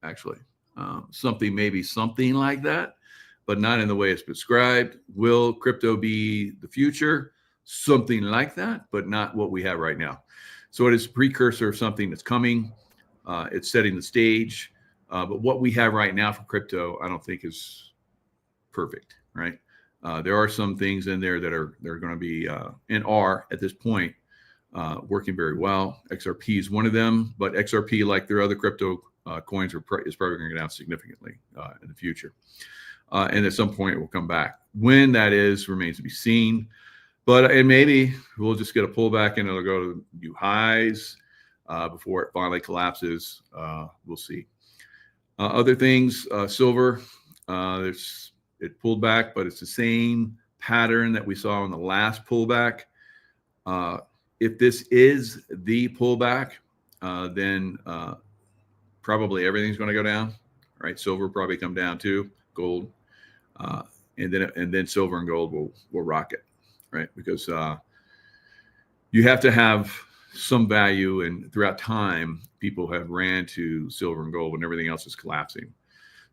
actually. Maybe something like that, but not in the way it's prescribed. Will crypto be the future? Something like that, but not what we have right now. So it is a precursor of something that's coming. It's setting the stage. But what we have right now for crypto, I don't think is perfect, right? There are some things in there that are going to be and are at this point working very well. XRP is one of them, but XRP, like their other crypto coins, is probably going to go down significantly in the future. And at some point, it will come back. When that is remains to be seen. But and maybe we'll just get a pullback and it'll go to new highs before it finally collapses. We'll see. Other things, silver, it pulled back, but it's the same pattern that we saw in the last pullback. If this is the pullback, then probably everything's going to go down, right? Silver probably come down too, gold, and then silver and gold will rocket, right? Because you have to have some value, and throughout time, people have ran to silver and gold when everything else is collapsing.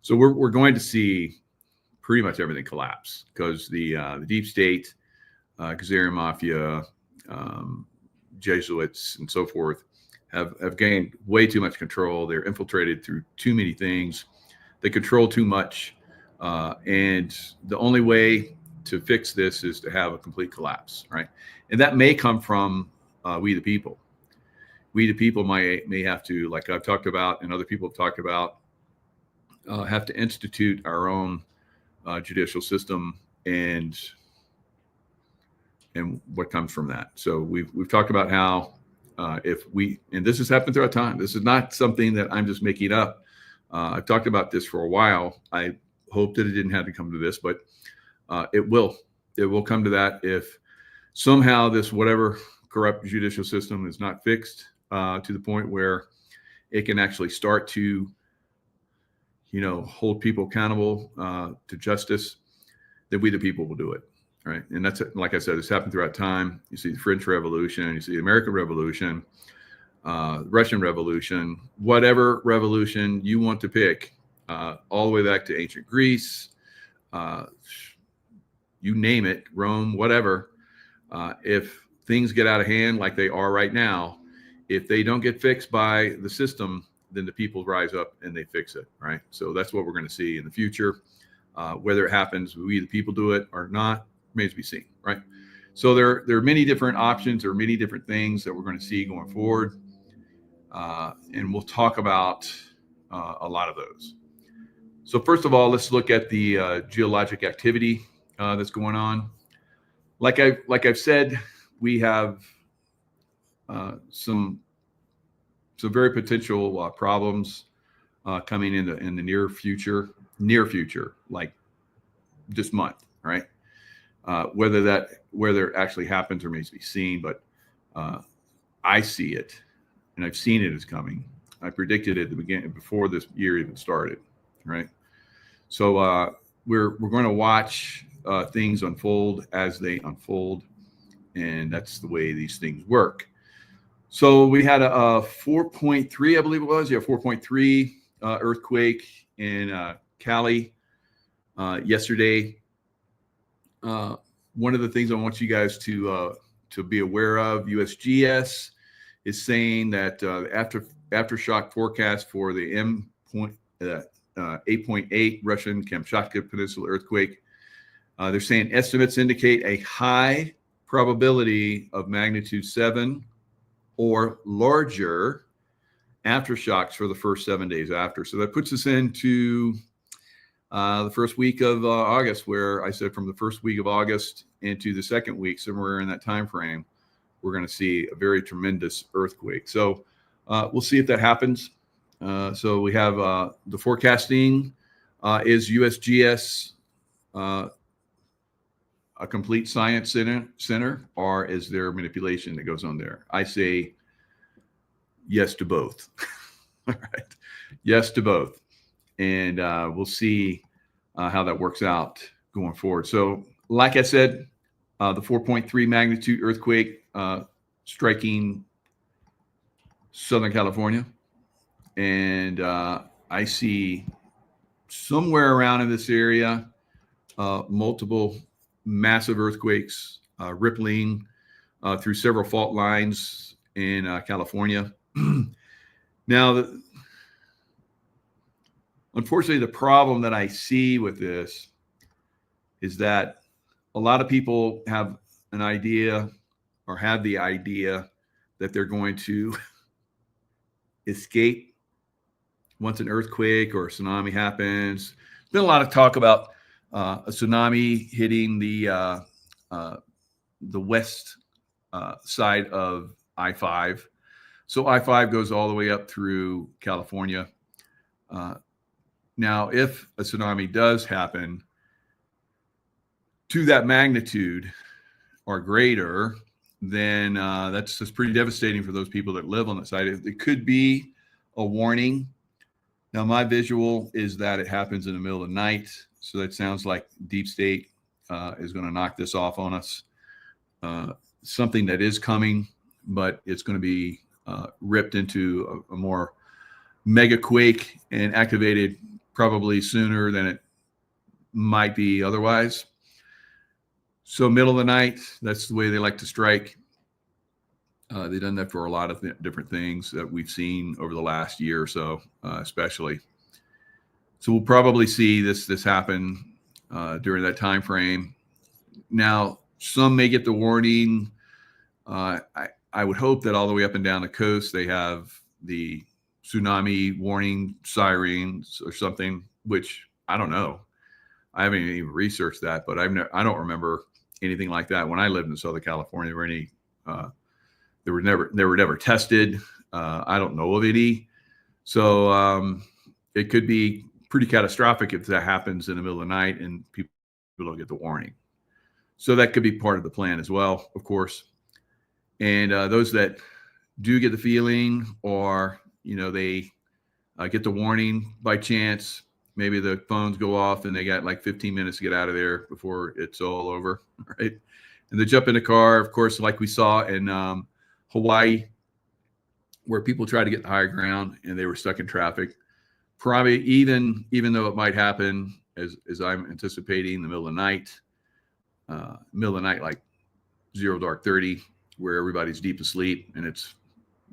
So we're going to see pretty much everything collapse because the deep state, Kazarian mafia, Jesuits, and so forth have gained way too much control. They're infiltrated through too many things. They control too much. And the only way to fix this is to have a complete collapse, right? And that may come from we the people. We the people may have to, like I've talked about and other people have talked about, have to institute our own judicial system and what comes from that. So we've talked about how and this has happened throughout time. This is not something that I'm just making up. I've talked about this for a while. I hope that it didn't have to come to this, but it will come to that if somehow this whatever corrupt judicial system is not fixed to the point where it can actually start to, hold people accountable to justice, then we the people will do it, right? And that's, like I said, it's happened throughout time. You see the French Revolution, you see the American Revolution, Russian Revolution, whatever revolution you want to pick, all the way back to ancient Greece, you name it, Rome, whatever. If things get out of hand like they are right now, if they don't get fixed by the system, then the people rise up and they fix it, right? So that's what we're going to see in the future. Whether it happens, we the people do it or not, remains to be seen, right? So there are many different options or many different things that we're going to see going forward. And we'll talk about a lot of those. So first of all, let's look at the geologic activity that's going on. Like I've said, we have some very potential problems coming in the near future, like this month, right? Whether it actually happens remains to be seen, but I see it, and I've seen it as coming. I predicted it at the beginning before this year even started, right? So we're going to watch things unfold as they unfold, and that's the way these things work. So we had a 4.3, I believe it was, 4.3 earthquake in Cali yesterday. One of the things I want you guys to be aware of, USGS is saying that aftershock forecast for the 8.8 Russian Kamchatka Peninsula earthquake. They're saying estimates indicate a high probability of magnitude 7 or larger aftershocks for the first 7 days after. So that puts us into the first week of August, where I said from the first week of August into the second week, somewhere in that time frame, we're going to see a very tremendous earthquake. So we'll see if that happens. So we have the forecasting is USGS a complete science center, or is there manipulation that goes on there? I say yes to both. All right, yes to both, and we'll see how that works out going forward. So, like I said, the 4.3 magnitude earthquake striking Southern California, and I see somewhere around in this area, multiple massive earthquakes rippling through several fault lines in California. Now, unfortunately, the problem that I see with this is that a lot of people have an idea or have the idea that they're going to escape once an earthquake or a tsunami happens. There's been a lot of talk about a tsunami hitting the west side of I-5. So I-5 goes all the way up through California. Now, if a tsunami does happen to that magnitude or greater, then that's pretty devastating for those people that live on that side. It could be a warning. Now, my visual is that it happens in the middle of the night. So that sounds like deep state is going to knock this off on us. Something that is coming, but it's going to be ripped into a more mega quake and activated probably sooner than it might be otherwise. So middle of the night, that's the way they like to strike. They've done that for a lot of different things that we've seen over the last year or so, especially. So we'll probably see this happen during that time frame. Now, some may get the warning. I would hope that all the way up and down the coast, they have the tsunami warning sirens or something, which I don't know. I haven't even researched that, but I don't remember anything like that when I lived in Southern California. Or any, they were never tested. I don't know of any. So it could be pretty catastrophic if that happens in the middle of the night and people don't get the warning. So that could be part of the plan as well, of course. And those that do get the feeling, or they get the warning by chance, maybe the phones go off and they got like 15 minutes to get out of there before it's all over, right? And they jump in the car, of course, like we saw in Hawaii, where people tried to get the higher ground and they were stuck in traffic. Probably even though it might happen as I'm anticipating, the middle of the night, like 0 dark 30, where everybody's deep asleep and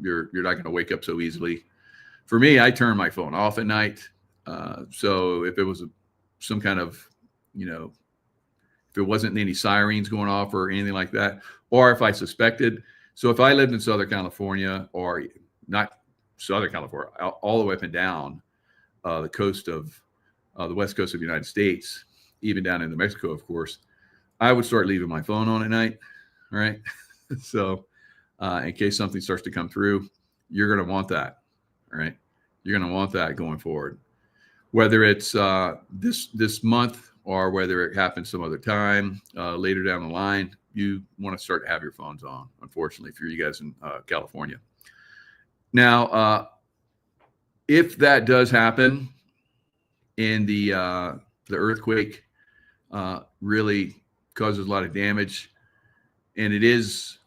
you're not going to wake up so easily. For me, I turn my phone off at night. So if it was some kind of, if it wasn't any sirens going off or anything like that, or if I suspected. So if I lived in Southern California, or not Southern California, all the way up and down the coast of the west coast of the United States, even down into Mexico, of course, I would start leaving my phone on at night. All right. So in case something starts to come through, you're going to want that. All right. You're going to want that going forward, whether it's this month or whether it happens some other time later down the line. You want to start to have your phones on, unfortunately, for you guys in California. Now, if that does happen and the earthquake really causes a lot of damage, and it is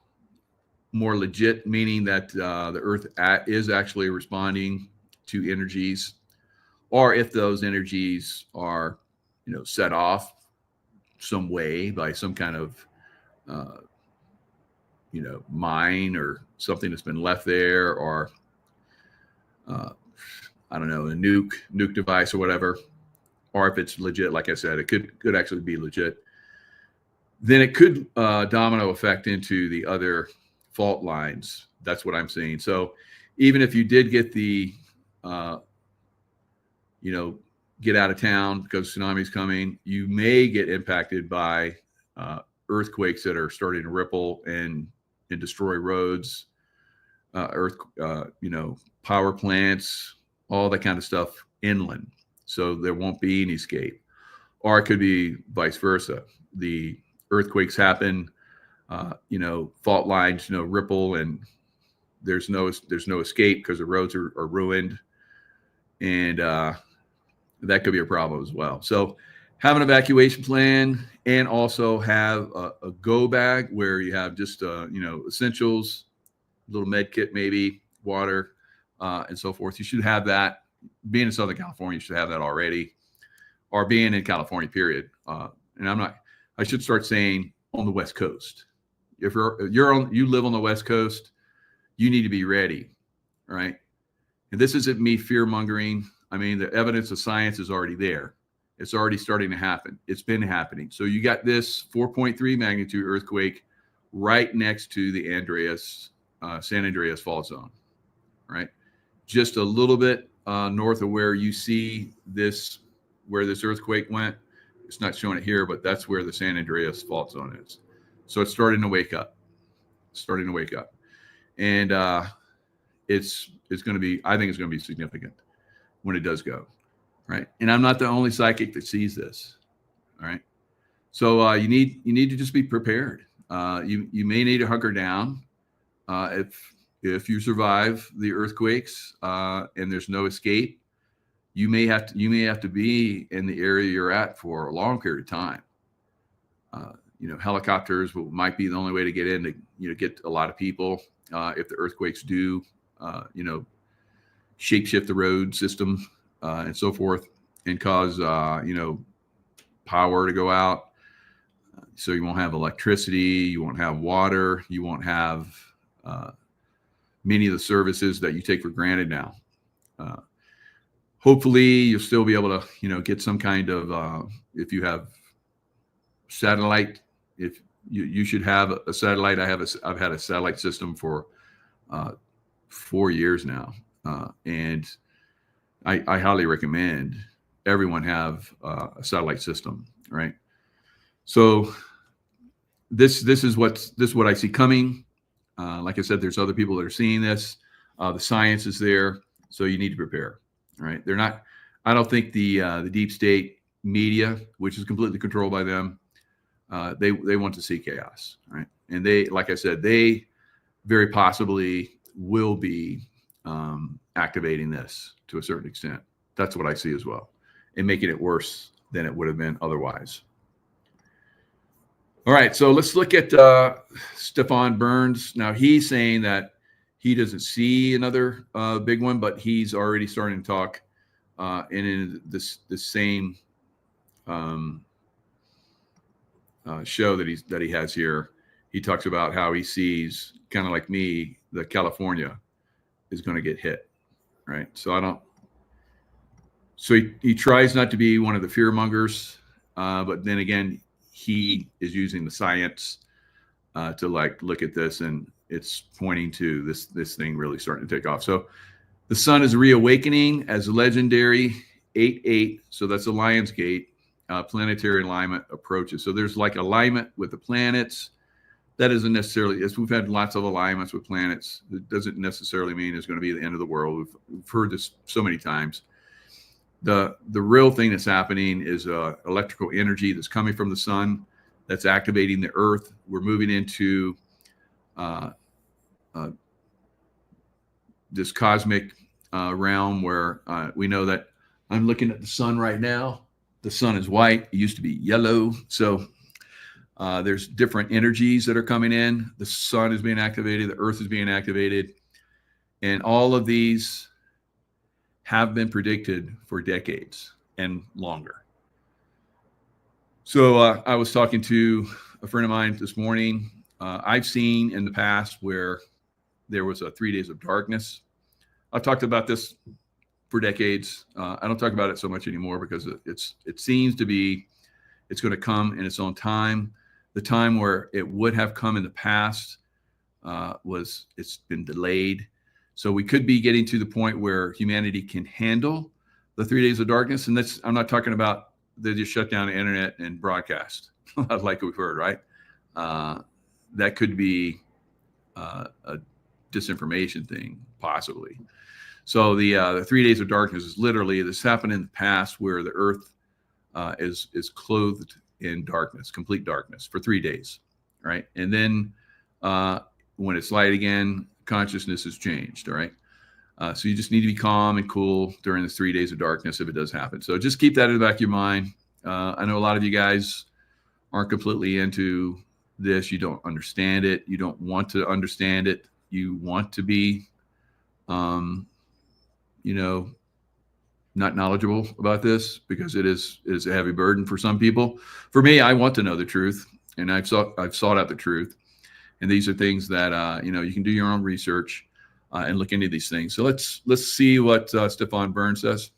more legit, meaning that the Earth is actually responding to energies, or if those energies are, set off some way by some kind of, mine or something that's been left there, or I don't know, a nuke device or whatever, or if it's legit, like I said, it could actually be legit. Then it could domino effect into the other fault lines. That's what I'm saying. So even if you did get the, get out of town because tsunami's coming, you may get impacted by earthquakes that are starting to ripple and destroy roads, power plants, all that kind of stuff inland. So there won't be any escape. Or it could be vice versa. The earthquakes happen, fault lines, ripple, and there's no escape because the roads are ruined, and that could be a problem as well. So have an evacuation plan, and also have a go bag where you have just essentials, a little med kit, maybe water, and so forth. You should have that being in Southern California, you should have that already, or being in California, period. And I should start saying on the West Coast. If you live on the West Coast, you need to be ready, right? And this isn't me fear mongering. I mean, the evidence of science is already there. It's already starting to happen. It's been happening. So you got this 4.3 magnitude earthquake right next to the San Andreas fault zone, right? Just a little bit north of where you see this, where this earthquake went. It's not showing it here, but that's where the San Andreas fault zone is. So it's starting to wake up. And it's going to be, I think it's going to be significant when it does go, right? And I'm not the only psychic that sees this, all right? So you need to just be prepared. You may need to hunker down if you survive the earthquakes and there's no escape. You may have to be in the area you're at for a long period of time. Helicopters might be the only way to get in to get a lot of people if the earthquakes do shapeshift the road system and so forth, and cause power to go out. So you won't have electricity, you won't have water, you won't have many of the services that you take for granted now. Hopefully you'll still be able to, get some kind of, if you have satellite, if you should have a satellite. I've had a satellite system for 4 years now. And I highly recommend everyone have a satellite system, right? So this is what I see coming. Like I said, there's other people that are seeing this. The science is there, so you need to prepare, right? I don't think the deep state media, which is completely controlled by them, they want to see chaos, right? And they, like I said, they very possibly will be activating this to a certain extent. That's what I see as well, and making it worse than it would have been otherwise. All right, so let's look at Stefan Burns. Now he's saying that he doesn't see another big one, but he's already starting to talk, and in this same show that he has here, he talks about how he sees, kind of like me, that California is going to get hit, right? So he tries not to be one of the fear mongers, but then again, he is using the science to look at this, and it's pointing to this thing really starting to take off. So the sun is reawakening as legendary 8-8. So that's the Lion's Gate planetary alignment approaches. So there's like alignment with the planets. That isn't necessarily, as we've had lots of alignments with planets, it doesn't necessarily mean it's going to be the end of the world. We've heard this so many times. The real thing that's happening is electrical energy that's coming from the sun that's activating the earth. We're moving into this cosmic realm where we know that I'm looking at the sun right now. The sun is white. It used to be yellow. So there's different energies that are coming in. The sun is being activated. The earth is being activated. And all of these have been predicted for decades and longer. So I was talking to a friend of mine this morning. I've seen in the past where there was 3 days of darkness. I've talked about this for decades. I don't talk about it so much anymore because it seems to be, it's going to come in its own time. The time where it would have come in the past it's been delayed. So we could be getting to the point where humanity can handle the 3 days of darkness. And I'm not talking about they just shut down the internet and broadcast like we've heard, right? That could be a disinformation thing, possibly. So the 3 days of darkness is literally, this happened in the past where the earth is clothed in darkness, complete darkness for 3 days, right? And then when it's light again, consciousness has changed, all right? So you just need to be calm and cool during the 3 days of darkness if it does happen. So just keep that in the back of your mind. I know a lot of you guys aren't completely into this. You don't understand it. You don't want to understand it. You want to be, not knowledgeable about this because it is a heavy burden for some people. For me, I want to know the truth, and I've sought out the truth. And these are things that you can do your own research and look into these things. So let's see what Stefan Burns says.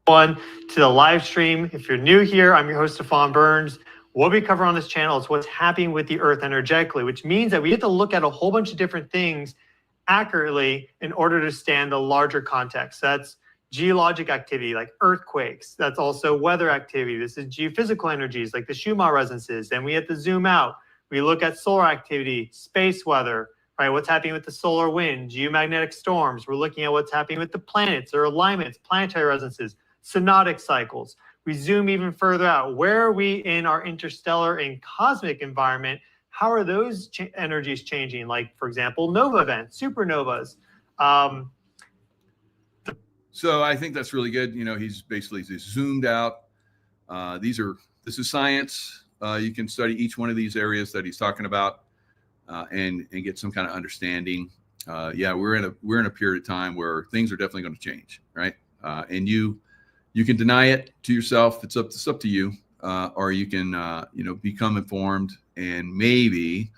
On to the live stream. If you're new here, I'm your host, Stefan Burns. What we cover on this channel is what's happening with the Earth energetically, which means that we get to look at a whole bunch of different things accurately in order to stand the larger context. That's geologic activity like earthquakes. That's also weather activity. This is geophysical energies like the Schumann resonances. Then we have to zoom out. We look at solar activity, space weather, right? What's happening with the solar wind, geomagnetic storms. We're looking at what's happening with the planets, their alignments, planetary resonances, synodic cycles. We zoom even further out. Where are we in our interstellar and cosmic environment? How are those energies changing? Like, for example, nova events, supernovas. So I think that's really good. He's basically zoomed out. This is science. You can study each one of these areas that he's talking about and get some kind of understanding. We're in a period of time where things are definitely going to change, right? And you can deny it to yourself. It's up to you, or you can become informed and maybe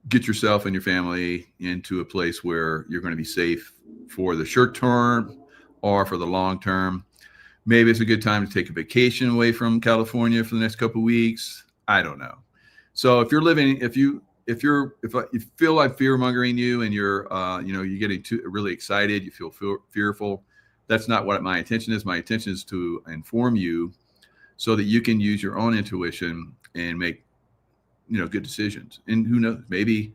get yourself and your family into a place where you're going to be safe for the short term or for the long term. Maybe it's a good time to take a vacation away from California for the next couple of weeks. I don't know. So if you feel like fear mongering you and you're getting really excited, you feel fearful. That's not what my intention is. My intention is to inform you so that you can use your own intuition and make, good decisions. And who knows, maybe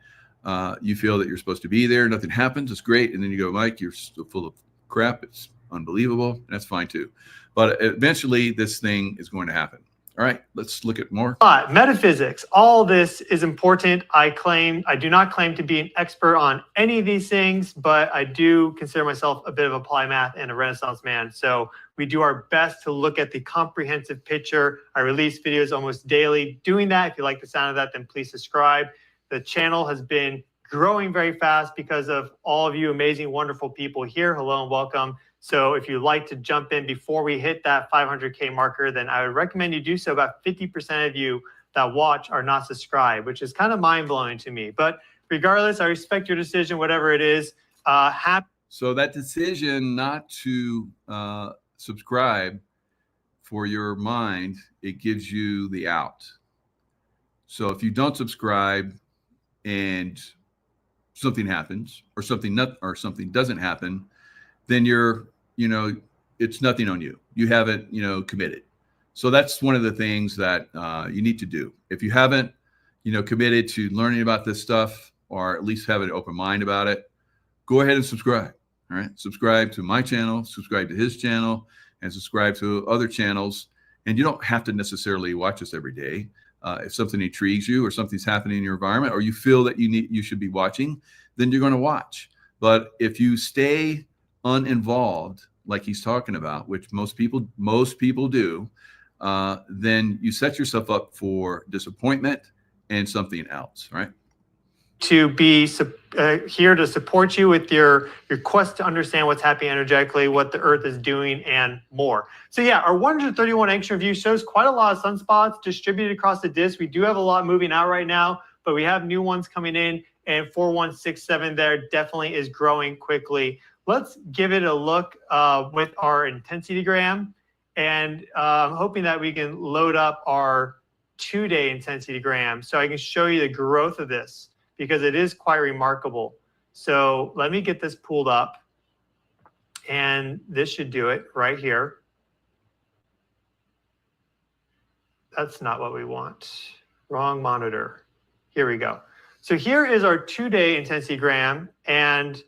you feel that you're supposed to be there. Nothing happens. It's great. And then you go, Mike, you're still full of crap. It's unbelievable. And that's fine too. But eventually this thing is going to happen. All right, let's look at more. Metaphysics, all this is important. I do not claim to be an expert on any of these things, but I do consider myself a bit of a polymath and a Renaissance man. So we do our best to look at the comprehensive picture. I release videos almost daily doing that. If you like the sound of that, then please subscribe. The channel has been growing very fast because of all of you amazing, wonderful people here. Hello and welcome. So if you'd like to jump in before we hit that 500K marker, then I would recommend you do so. About 50% of you that watch are not subscribed, which is kind of mind-blowing to me. But regardless, I respect your decision, whatever it is. So that decision not to subscribe, for your mind, it gives you the out. So if you don't subscribe and something happens or something doesn't happen, then it's nothing on you. You haven't, committed. So that's one of the things that you need to do. If you haven't, committed to learning about this stuff, or at least have an open mind about it, go ahead and subscribe. All right. Subscribe to my channel, subscribe to his channel, and subscribe to other channels. And you don't have to necessarily watch us every day. If something intrigues you or something's happening in your environment, or you feel that you should be watching, then you're going to watch. But if you stay uninvolved, like he's talking about, which most people do, then you set yourself up for disappointment and something else, right? To be here to support you with your quest to understand what's happening energetically, what the Earth is doing, and more. So yeah, our 131 angstrom view shows quite a lot of sunspots distributed across the disk. We do have a lot moving out right now, but we have new ones coming in, and 4167 there definitely is growing quickly. Let's give it a look with our intensitygram, and I'm hoping that we can load up our 2-day intensitygram so I can show you the growth of this, because it is quite remarkable. So let me get this pulled up, and this should do it right here. That's not what we want. Wrong monitor. Here we go. So here is our 2-day intensitygram, and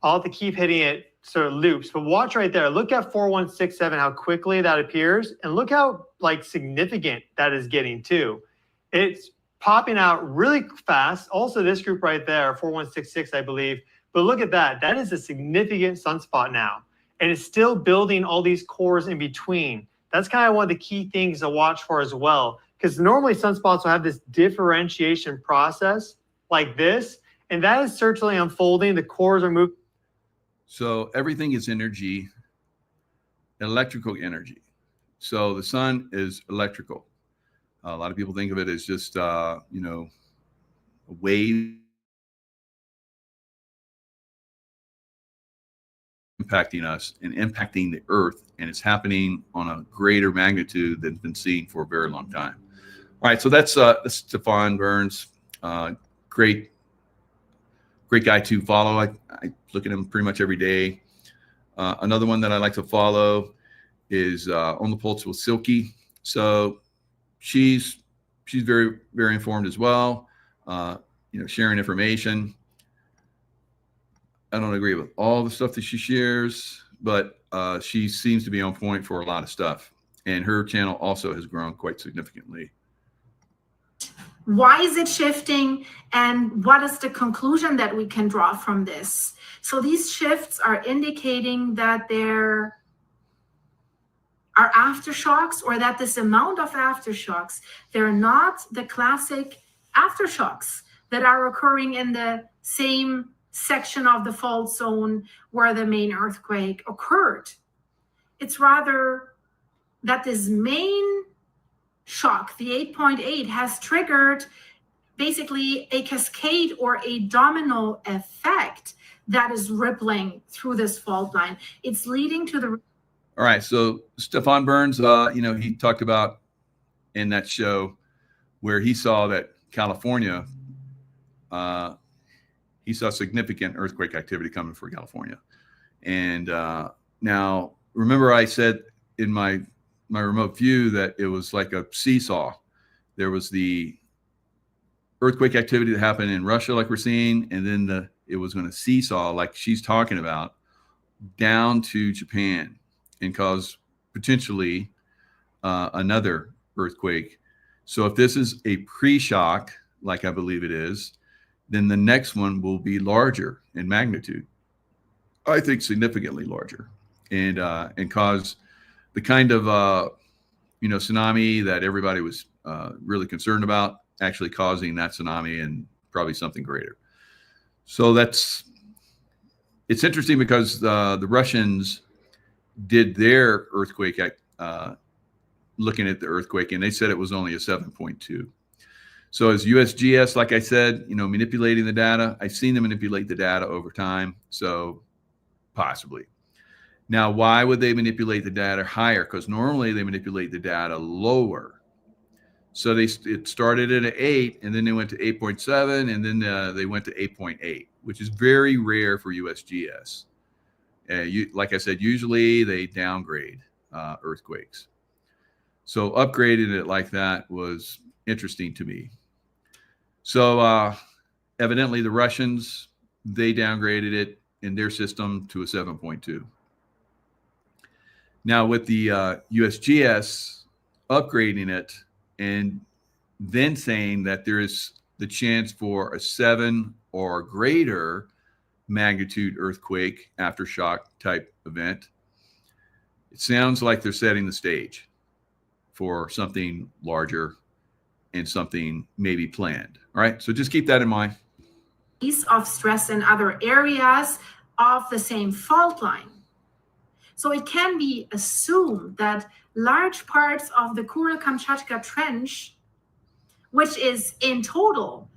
I'll have to keep hitting it sort of loops, but watch right there. Look at 4167, how quickly that appears, and look how significant that is getting too. It's popping out really fast. Also this group right there, 4166, I believe. But look at that. That is a significant sunspot now. And it's still building all these cores in between. That's kind of one of the key things to watch for as well, because normally sunspots will have this differentiation process like this, and that is certainly unfolding. The cores are moving. So everything is energy. electrical energy. So the sun is electrical. A lot of people think of it as just, a wave impacting us and impacting the earth, and it's happening on a greater magnitude than's been seen for a very long time. All right, so that's Stefan Burns. Great guy to follow. I look at him pretty much every day. Another one that I like to follow is On the Pulse with Silky. So she's very, very informed as well. Sharing information. I don't agree with all the stuff that she shares, but she seems to be on point for a lot of stuff. And her channel also has grown quite significantly. Why is it shifting? And what is the conclusion that we can draw from this? So these shifts are indicating that there are aftershocks, or that this amount of aftershocks, they're not the classic aftershocks that are occurring in the same section of the fault zone where the main earthquake occurred. It's rather that this main shock, the 8.8, has triggered basically a cascade or a domino effect that is rippling through this fault line. It's leading to the... All right, so Stefan Burns, he talked about in that show where he saw that California, he saw significant earthquake activity coming for California. And now, remember I said in my remote view that it was like a seesaw. There was the earthquake activity that happened in Russia, like we're seeing, and then it was going to seesaw, like she's talking about, down to Japan and cause potentially another earthquake. So if this is a pre-shock, like I believe it is, then the next one will be larger in magnitude. I think significantly larger, and cause the kind of tsunami that everybody was really concerned about, actually causing that tsunami and probably something greater. So it's interesting because the Russians did their earthquake looking at the earthquake, and they said it was only a 7.2. So as USGS, like I said, manipulating the data, I've seen them manipulate the data over time. So possibly. Now, why would they manipulate the data higher? Because normally they manipulate the data lower. So it started at an 8, and then they went to 8.7, and then they went to 8.8, which is very rare for USGS. Like I said, usually they downgrade earthquakes. So upgrading it like that was interesting to me. So evidently the Russians, they downgraded it in their system to a 7.2. Now with the USGS upgrading it and then saying that there is the chance for a 7 or greater magnitude earthquake aftershock type event, it sounds like they're setting the stage for something larger and something maybe planned. All right, so just keep that in mind. Of stress in other areas of the same fault line. So it can be assumed that large parts of the Kuril-Kamchatka Trench, which is in total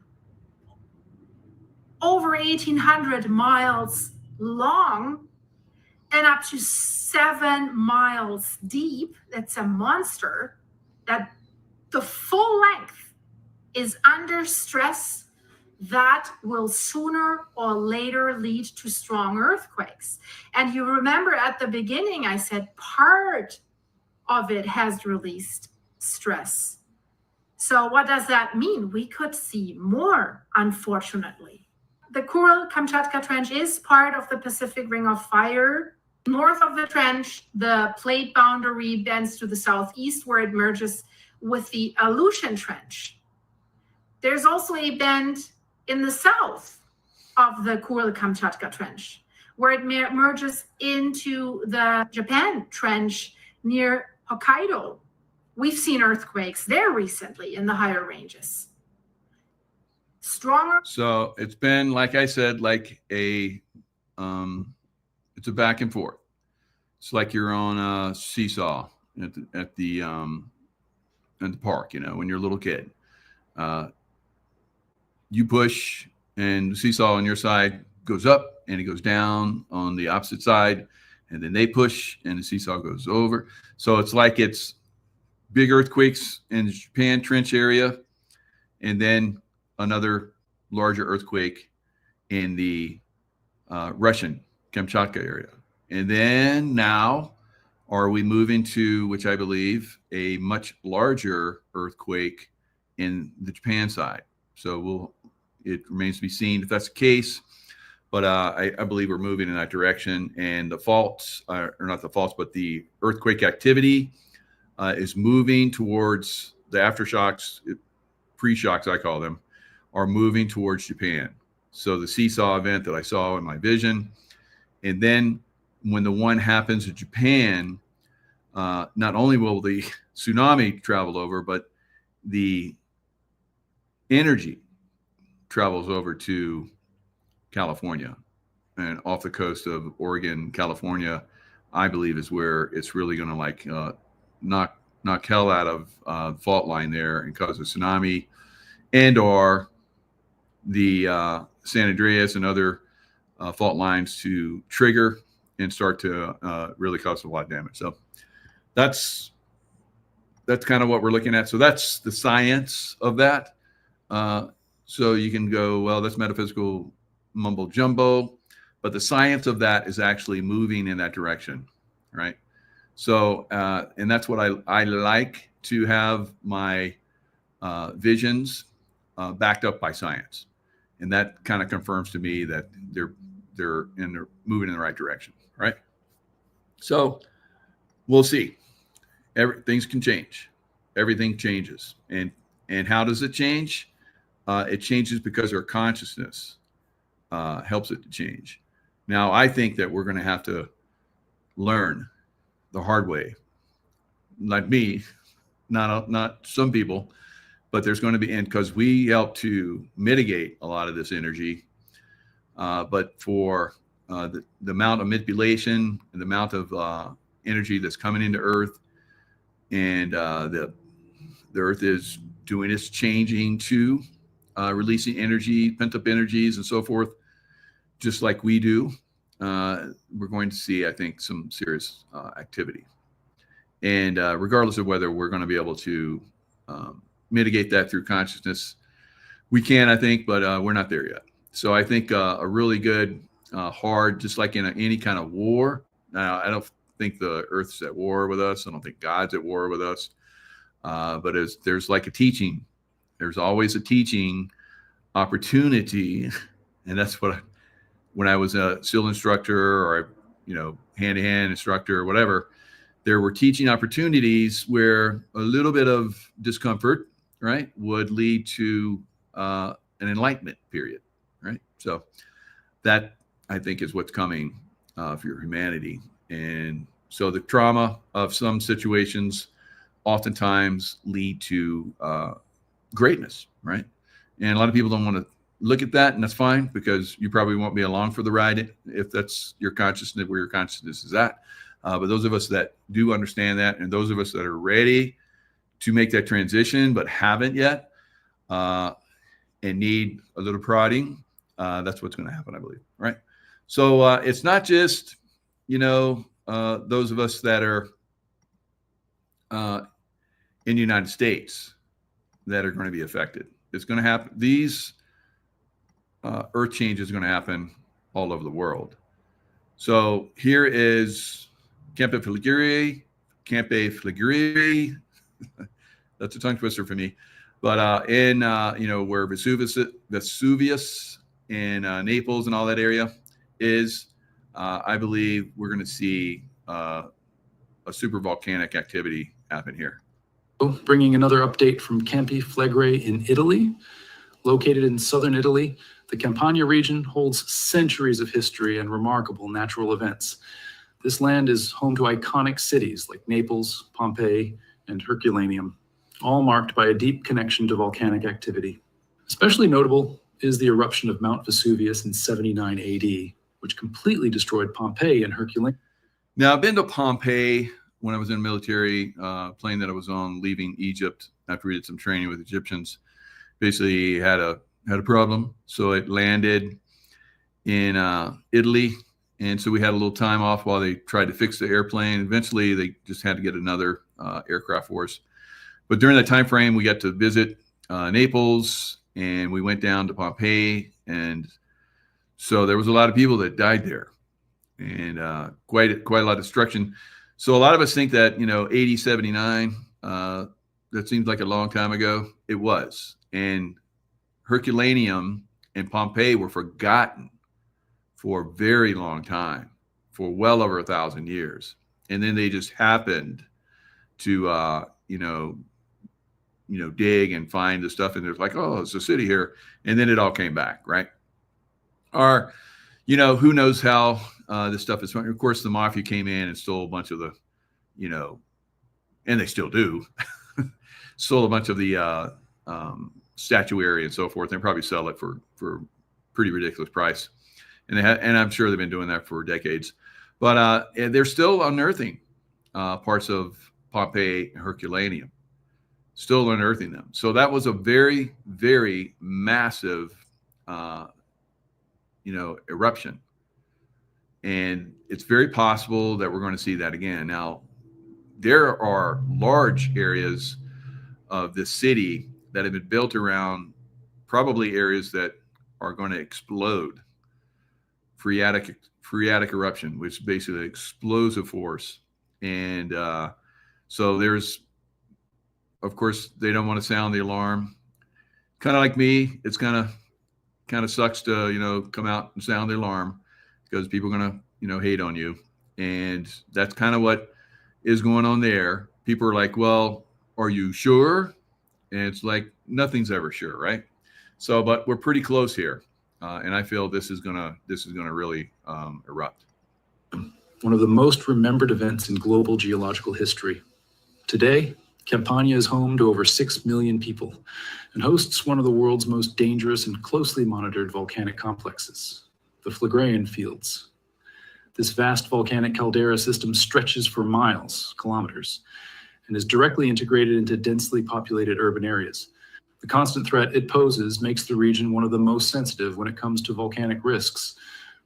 over 1,800 miles long and up to 7 miles deep, that's a monster, that the full length is under stress, that will sooner or later lead to strong earthquakes. And you remember at the beginning, I said part of it has released stress. So what does that mean? We could see more, unfortunately. The Kuril-Kamchatka Trench is part of the Pacific Ring of Fire. North of the trench, the plate boundary bends to the southeast where it merges with the Aleutian Trench. There's also a bend in the south of the Kuril-Kamchatka Trench, where it merges into the Japan Trench near Hokkaido. We've seen earthquakes there recently in the higher ranges. Stronger. So it's been, like I said, like it's a back and forth. It's like you're on a seesaw at the park, you know, when you're a little kid. You push, and the seesaw on your side goes up, and it goes down on the opposite side, and then they push, and the seesaw goes over. So it's like it's big earthquakes in the Japan Trench area, and then another larger earthquake in the Russian Kamchatka area. And then now are we moving to, which I believe, a much larger earthquake in the Japan side. So it remains to be seen if that's the case. But I believe we're moving in that direction. And the faults, or not the faults, but the earthquake activity is moving towards the aftershocks, pre-shocks I call them, are moving towards Japan. So the seesaw event that I saw in my vision, and then when the one happens in Japan, not only will the tsunami travel over, but the energy travels over to California, and off the coast of Oregon, California, I believe is where it's really going to like knock hell out of fault line there and cause a tsunami, and or the San Andreas and other fault lines to trigger and start to really cause a lot of damage. So that's kind of what we're looking at. So that's the science of that. So you can go, well, that's metaphysical mumbo jumbo, but the science of that is actually moving in that direction, right? So, and that's what I like to have my visions backed up by science, and that kind of confirms to me that they're moving in the right direction, right? So we'll see. Things can change. Everything changes, and how does it change? It changes because our consciousness helps it to change. Now, I think that we're going to have to learn the hard way, like me, not some people, but there's going to be, and because we help to mitigate a lot of this energy, but for the amount of manipulation and the amount of energy that's coming into Earth, and the Earth is doing its changing too, releasing energy, pent up energies, and so forth, just like we do. We're going to see, I think, some serious activity. And regardless of whether we're going to be able to mitigate that through consciousness, we can, I think, but we're not there yet. So I think a really good, hard, just like in any kind of war. Now, I don't think the Earth's at war with us. I don't think God's at war with us. But there's like a teaching. There's always a teaching opportunity. And that's what when I was a SEAL instructor, or hand-to-hand instructor or whatever, there were teaching opportunities where a little bit of discomfort, right, would lead to an enlightenment period, right? So that, I think, is what's coming for your humanity. And so the trauma of some situations oftentimes lead to greatness, right? And a lot of people don't want to look at that, and that's fine, because you probably won't be along for the ride if that's your consciousness, where your consciousness is at. But those of us that do understand that, and those of us that are ready to make that transition but haven't yet, and need a little prodding, that's what's going to happen, I believe, right? So it's not just, those of us that are in the United States that are going to be affected. It's going to happen. These earth changes are going to happen all over the world. So here is Campe Flegrei. That's a tongue twister for me. But in where Vesuvius in Naples and all that area is, I believe we're going to see a super volcanic activity happen here. Bringing another update from Campi Flegrei in Italy. Located in southern Italy, the Campania region holds centuries of history and remarkable natural events. This land is home to iconic cities like Naples, Pompeii, and Herculaneum, all marked by a deep connection to volcanic activity. Especially notable is the eruption of Mount Vesuvius in 79 AD, which completely destroyed Pompeii and Herculaneum. Now, I've been to Pompeii when I was in the military, plane that I was on leaving Egypt after we did some training with Egyptians. Basically had a problem. So it landed in Italy. And so we had a little time off while they tried to fix the airplane. Eventually, they just had to get another aircraft for us. But during that time frame, we got to visit Naples, and we went down to Pompeii. And so there was a lot of people that died there, and quite a lot of destruction. So a lot of us think that, 80, 79, that seems like a long time ago. It was. And Herculaneum and Pompeii were forgotten for a very long time, for well over 1,000 years. And then they just happened to, dig and find the stuff. And there's like, oh, it's a city here. And then it all came back, right? Or, who knows how this stuff is. Of course, the mafia came in and stole a bunch of the, and they still do, stole a bunch of the statuary and so forth. They probably sell it for pretty ridiculous price. And and I'm sure they've been doing that for decades. But they're still unearthing parts of Pompeii and Herculaneum, still unearthing them. So that was a very, very massive, eruption. And it's very possible that we're going to see that again. Now, there are large areas of the city that have been built around probably areas that are going to explode. Phreatic eruption, which is basically explosive force. And so there's, of course, they don't want to sound the alarm. Kind of like me, it's kind of sucks to, come out and sound the alarm, because people are going to, hate on you. And that's kind of what is going on there. People are like, well, are you sure? And it's like, nothing's ever sure, right? So, but we're pretty close here. And I feel this is gonna really erupt. One of the most remembered events in global geological history. Today, Campania is home to over 6 million people and hosts one of the world's most dangerous and closely monitored volcanic complexes, the Phlegraean Fields. This vast volcanic caldera system stretches for miles, kilometers, and is directly integrated into densely populated urban areas. The constant threat it poses makes the region one of the most sensitive when it comes to volcanic risks.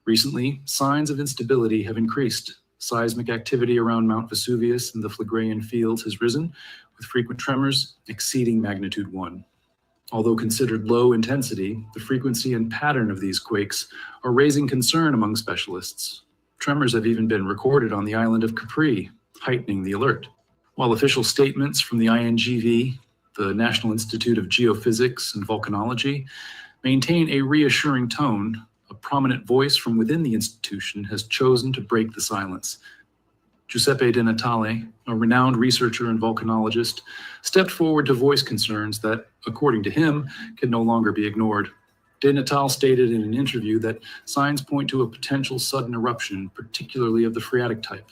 Recently, signs of instability have increased. Seismic activity around Mount Vesuvius and the Phlegraean Fields has risen, with frequent tremors exceeding magnitude 1. Although considered low intensity, the frequency and pattern of these quakes are raising concern among specialists. Tremors have even been recorded on the island of Capri, heightening the alert. While official statements from the INGV, the National Institute of Geophysics and Volcanology, maintain a reassuring tone, a prominent voice from within the institution has chosen to break the silence. Giuseppe De Natale, a renowned researcher and volcanologist, stepped forward to voice concerns that, according to him, can no longer be ignored. De Natale stated in an interview that signs point to a potential sudden eruption, particularly of the phreatic type,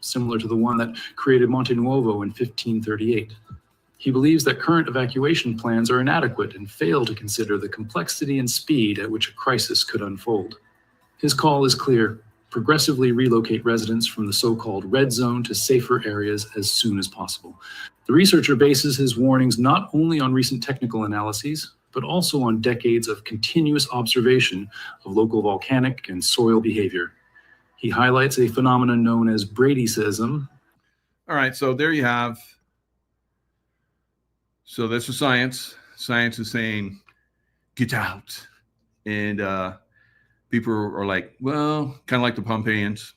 similar to the one that created Monte Nuovo in 1538. He believes that current evacuation plans are inadequate and fail to consider the complexity and speed at which a crisis could unfold. His call is clear: progressively relocate residents from the so-called red zone to safer areas as soon as possible. The researcher bases his warnings not only on recent technical analyses, but also on decades of continuous observation of local volcanic and soil behavior. He highlights a phenomenon known as Bradyism. All right, so there you have. So this is science. Science is saying, get out. And people are like, well, kind of like the Pompeians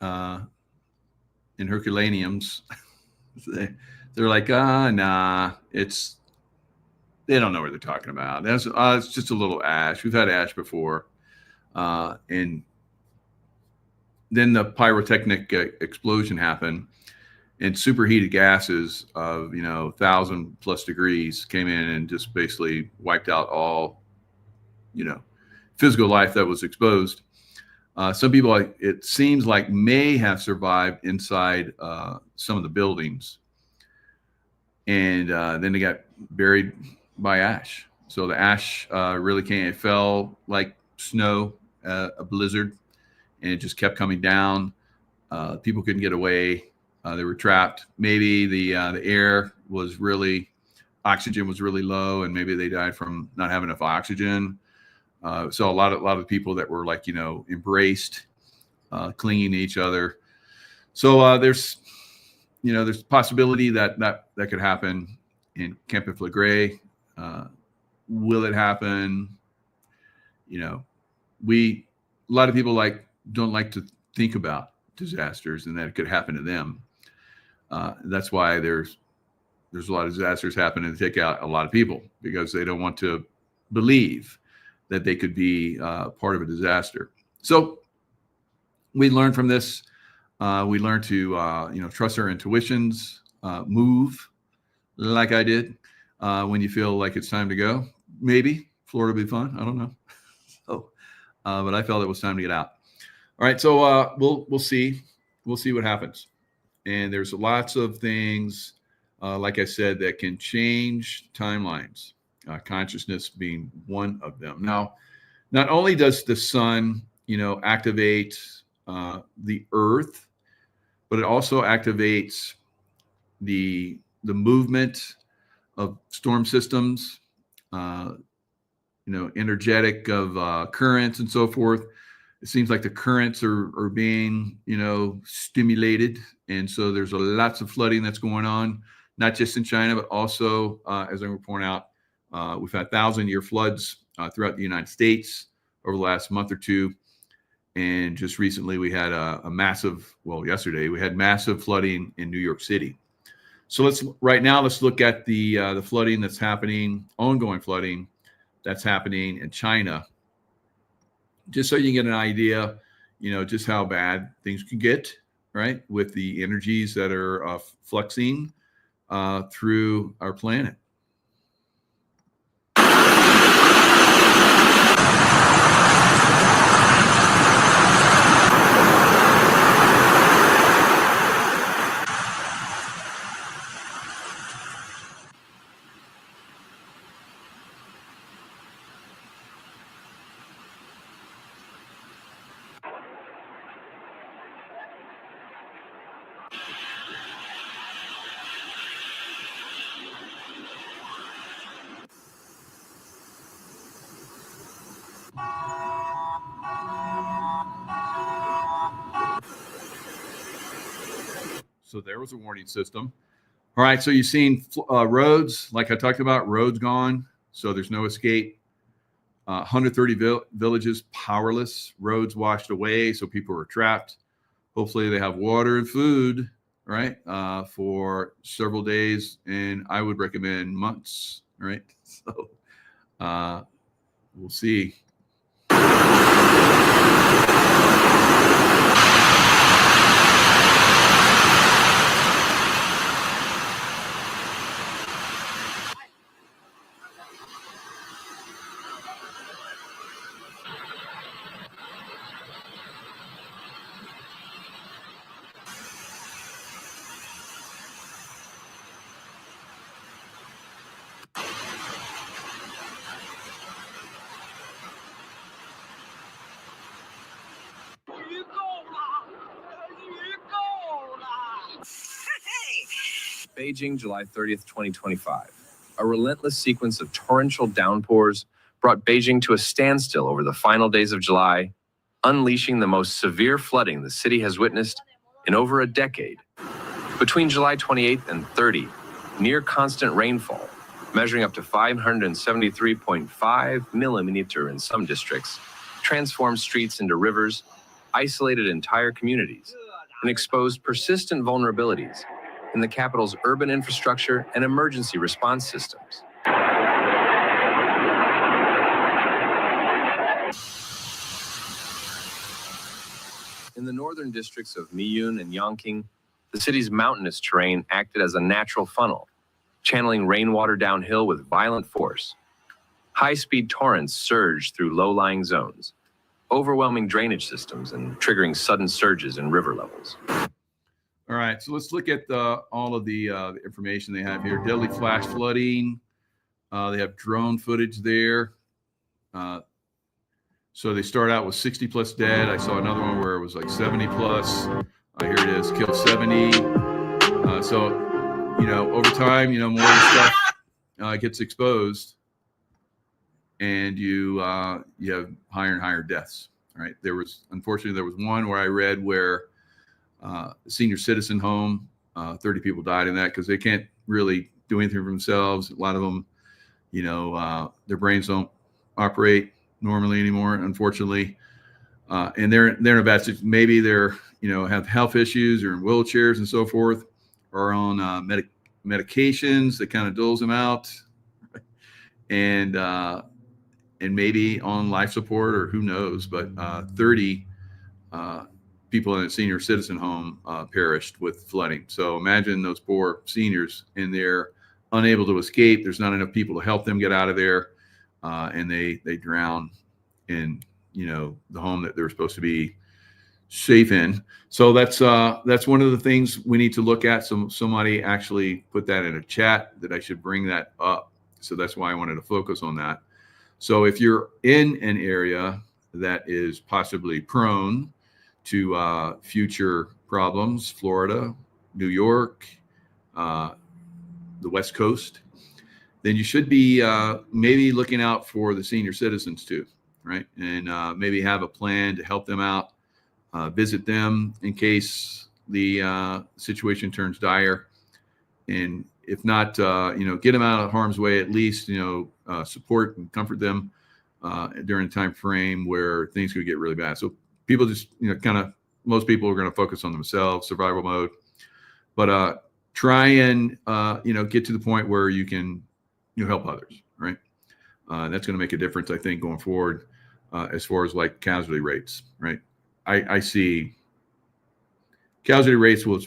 and Herculaneums. They're like, nah, they don't know what they're talking about. It's just a little ash. We've had ash before. And then the pyrotechnic explosion happened. And superheated gases of 1,000+ degrees came in and just basically wiped out all physical life that was exposed. Some people, it seems like, may have survived inside some of the buildings, and then they got buried by ash. So the ash really came. It fell like snow, a blizzard, and it just kept coming down. People couldn't get away. They were trapped. Maybe the air was really, oxygen was really low, and maybe they died from not having enough oxygen. So a lot of people that were like, embraced, clinging to each other. So there's a possibility that could happen in Camp Flegrei. Will it happen? A lot of people don't like to think about disasters and that it could happen to them. That's why there's a lot of disasters happening to take out a lot of people, because they don't want to believe that they could be part of a disaster. So we learn from this. We learn to trust our intuitions, move like I did when you feel like it's time to go. Maybe Florida will be fun. I don't know. So, but I felt it was time to get out. All right, so we'll see. We'll see what happens. And there's lots of things, like I said, that can change timelines. Consciousness being one of them. Now, not only does the sun, activate the Earth, but it also activates the movement of storm systems, energetic of currents and so forth. It seems like the currents are being, stimulated. And so there's lots of flooding that's going on, not just in China, but also, as I'm going to point out, we've had 1,000-year floods throughout the United States over the last month or two. And just recently we had yesterday we had massive flooding in New York City. So let's look at the flooding that's happening, ongoing flooding that's happening in China, just so you can get an idea, just how bad things can get, right, with the energies that are fluxing through our planet. So there was a warning system. All right, so you've seen roads, like I talked about, roads gone, so there's no escape. 130 villages powerless, roads washed away, so people were trapped. Hopefully they have water and food, right, for several days, and I would recommend months, right? So we'll see. Beijing, July 30th, 2025. A relentless sequence of torrential downpours brought Beijing to a standstill over the final days of July, unleashing the most severe flooding the city has witnessed in over a decade. Between July 28th and 30th, near constant rainfall, measuring up to 573.5 millimeter in some districts, transformed streets into rivers, isolated entire communities, and exposed persistent vulnerabilities in the capital's urban infrastructure and emergency response systems. In the northern districts of Miyun and Yongqing, the city's mountainous terrain acted as a natural funnel, channeling rainwater downhill with violent force. High-speed torrents surged through low-lying zones, overwhelming drainage systems and triggering sudden surges in river levels. All right, so let's look at all of the information they have here. Deadly flash flooding. They have drone footage there. So they start out with 60 plus dead. I saw another one where it was like 70 plus. Here it is, killed 70. So, over time, more of the stuff gets exposed, and you have higher and higher deaths. Right? Unfortunately, there was one where I read where senior citizen home, 30 people died in that because they can't really do anything for themselves. A lot of them, their brains don't operate normally anymore, unfortunately. And they're in a bad situation. Maybe they're, have health issues or in wheelchairs and so forth, or on medications that kind of doles them out, and maybe on life support, or who knows. But 30 people in a senior citizen home perished with flooding. So imagine those poor seniors, and they're unable to escape. There's not enough people to help them get out of there, and they drown in the home that they're supposed to be safe in. So that's one of the things we need to look at. Somebody actually put that in a chat that I should bring that up. So that's why I wanted to focus on that. So if you're in an area that is possibly prone to future problems, Florida, New York, the West Coast, then you should be maybe looking out for the senior citizens too, right? And maybe have a plan to help them out, visit them in case the situation turns dire. And if not, get them out of harm's way, at least, support and comfort them during a time frame where things could get really bad. So people just, most people are going to focus on themselves, survival mode, but try and, get to the point where you can, help others, right? That's going to make a difference, I think, going forward, as far as like casualty rates, right? I see casualty rates we'll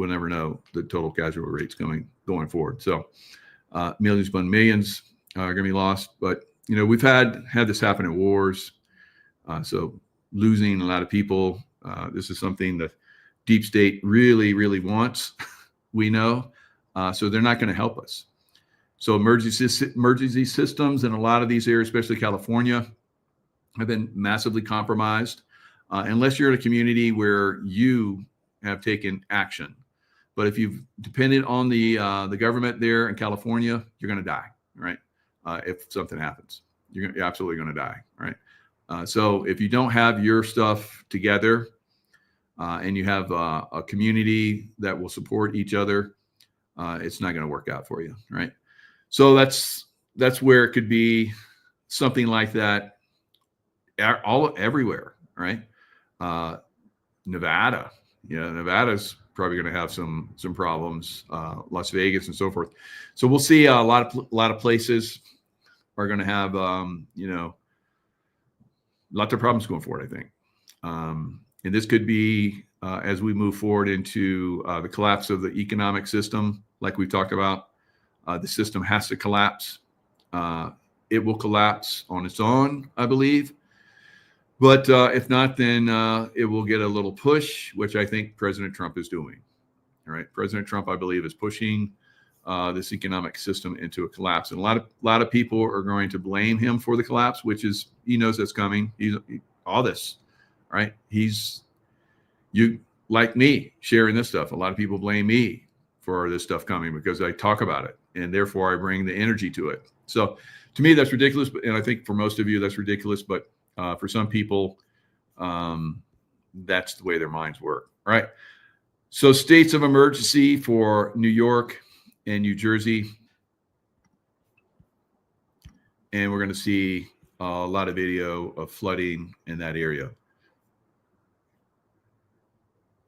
never know the total casualty rates going forward. So millions upon millions are going to be lost. But, we've had this happen in wars. So losing a lot of people, this is something that deep state really, really wants, we know. So they're not going to help us. So emergency systems in a lot of these areas, especially California, have been massively compromised, unless you're in a community where you have taken action. But if you've depended on the government there in California, you're going to die, right? If something happens, you're absolutely going to die, right? So if you don't have your stuff together, and you have a community that will support each other, it's not going to work out for you, right? So that's where it could be something like that everywhere, right? Nevada, Nevada's probably going to have some problems, Las Vegas and so forth. So we'll see a lot of places are going to have, lots of problems going forward, I think. And this could be, as we move forward into the collapse of the economic system, like we talked about, the system has to collapse. It will collapse on its own, I believe. But if not, then it will get a little push, which I think President Trump is doing. All right, President Trump, I believe, is pushing this economic system into a collapse, and a lot of people are going to blame him for the collapse, which is, he knows that's coming. All this, right? You like me sharing this stuff. A lot of people blame me for this stuff coming because I talk about it, and therefore I bring the energy to it. So to me, that's ridiculous, and I think for most of you, that's ridiculous. But for some people, that's the way their minds work. All right. So states of emergency for New York and New Jersey. And we're going to see a lot of video of flooding in that area.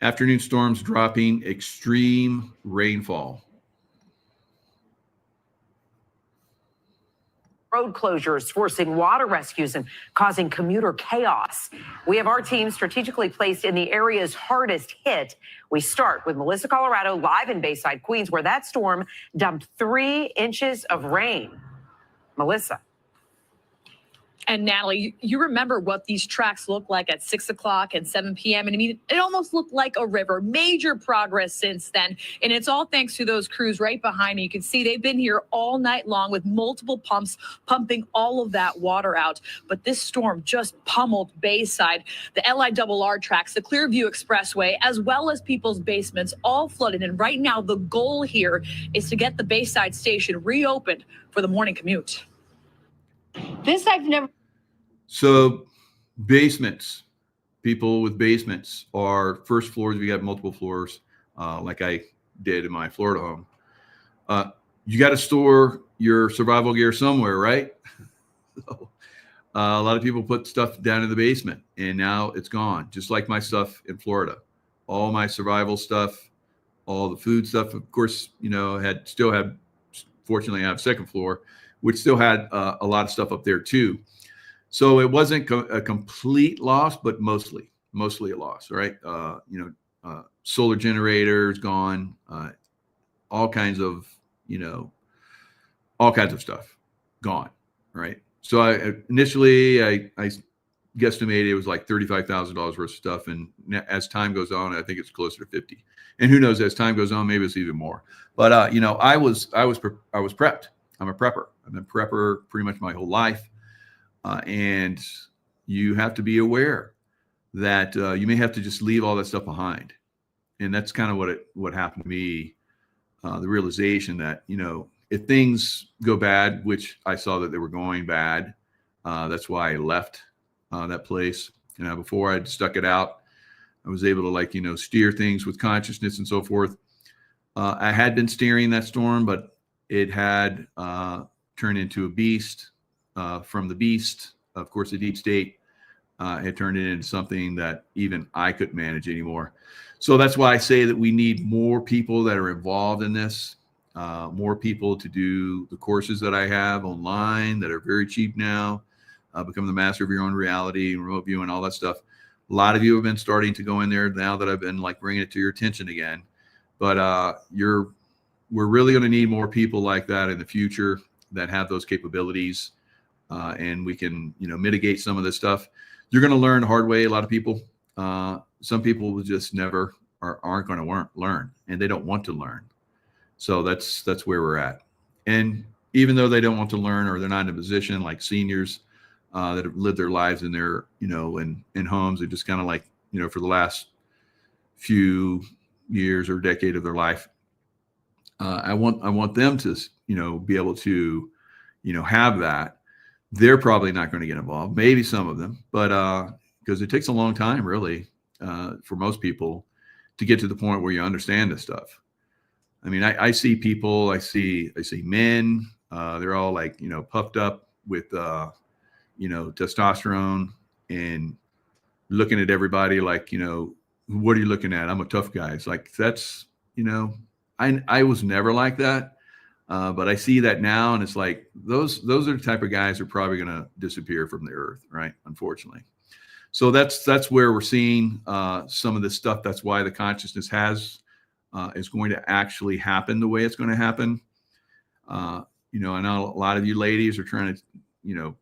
Afternoon storms dropping, extreme rainfall. Road closures forcing water rescues and causing commuter chaos. We have our team strategically placed in the areas hardest hit. We start with Melissa, Colorado, live in Bayside, Queens, where that storm dumped 3 inches of rain. Melissa. And Natalie, you remember what these tracks look like at 6 o'clock and 7 p.m. And I mean, it almost looked like a river. Major progress since then. And it's all thanks to those crews right behind me. You can see they've been here all night long with multiple pumps pumping all of that water out. But this storm just pummeled Bayside, the LIRR tracks, the Clearview Expressway, as well as people's basements, all flooded. And right now, the goal here is to get the Bayside station reopened for the morning commute. This I've never. So basements, people with basements are first floors. We got multiple floors, like I did in my Florida home. You got to store your survival gear somewhere, right? So, a lot of people put stuff down in the basement, and now it's gone. Just like my stuff in Florida, all my survival stuff, all the food stuff. Of course, you know, fortunately, I have second floor, which still had a lot of stuff up there too. So it wasn't a complete loss, but mostly a loss, right? Solar generators gone, all kinds of stuff gone, right? So initially I guesstimated it was like $35,000 worth of stuff, and as time goes on, I think it's closer to 50. And who knows? As time goes on, maybe it's even more. But I was prepped. I'm a prepper. I've been a prepper pretty much my whole life. And you have to be aware that you may have to just leave all that stuff behind. And that's kind of what happened to me, the realization that, if things go bad, which I saw that they were going bad, that's why I left that place. Before I'd stuck it out, I was able to steer things with consciousness and so forth. I had been steering that storm, but it had turned into a beast. From the beast, of course, the deep state had turned it into something that even I couldn't manage anymore. So that's why I say that we need more people that are involved in this, more people to do the courses that I have online that are very cheap now, become the master of your own reality, remote viewing, all that stuff. A lot of you have been starting to go in there now that I've been bringing it to your attention again. But we're really going to need more people like that in the future that have those capabilities. And we can, mitigate some of this stuff. You're going to learn the hard way. A lot of people, some people will just never aren't going to learn, and they don't want to learn. So that's where we're at. And even though they don't want to learn, or they're not in a position like seniors that have lived their lives in their, in homes, they're just kind of for the last few years or decade of their life. I want them to, be able to, have that. They're probably not going to get involved, maybe some of them, but because it takes a long time, really, for most people to get to the point where you understand this stuff. I mean, I see people, I see men, they're all puffed up with, testosterone, and looking at everybody like, what are you looking at? I'm a tough guy. It's like, that's, I was never like that. But I see that now, and it's like those are the type of guys who are probably going to disappear from the earth, right? Unfortunately. So that's where we're seeing some of this stuff. That's why the consciousness is going to actually happen the way it's going to happen. I know a lot of you ladies are trying to,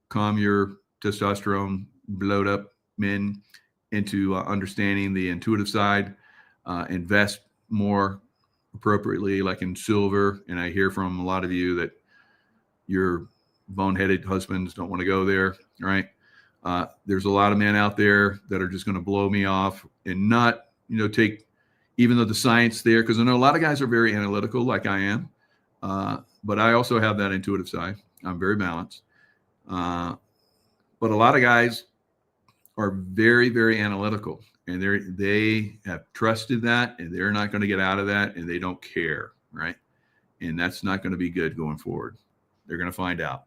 calm your testosterone blowed up men into understanding the intuitive side, invest more appropriately, like in silver. And I hear from a lot of you that your boneheaded husbands don't want to go there, right? There's a lot of men out there that are just going to blow me off and not, take, even though the science there, because I know a lot of guys are very analytical like I am, but I also have that intuitive side. I'm very balanced. But a lot of guys are very, very analytical. And they have trusted that, and they're not going to get out of that, and they don't care, right? And that's not going to be good going forward. They're going to find out.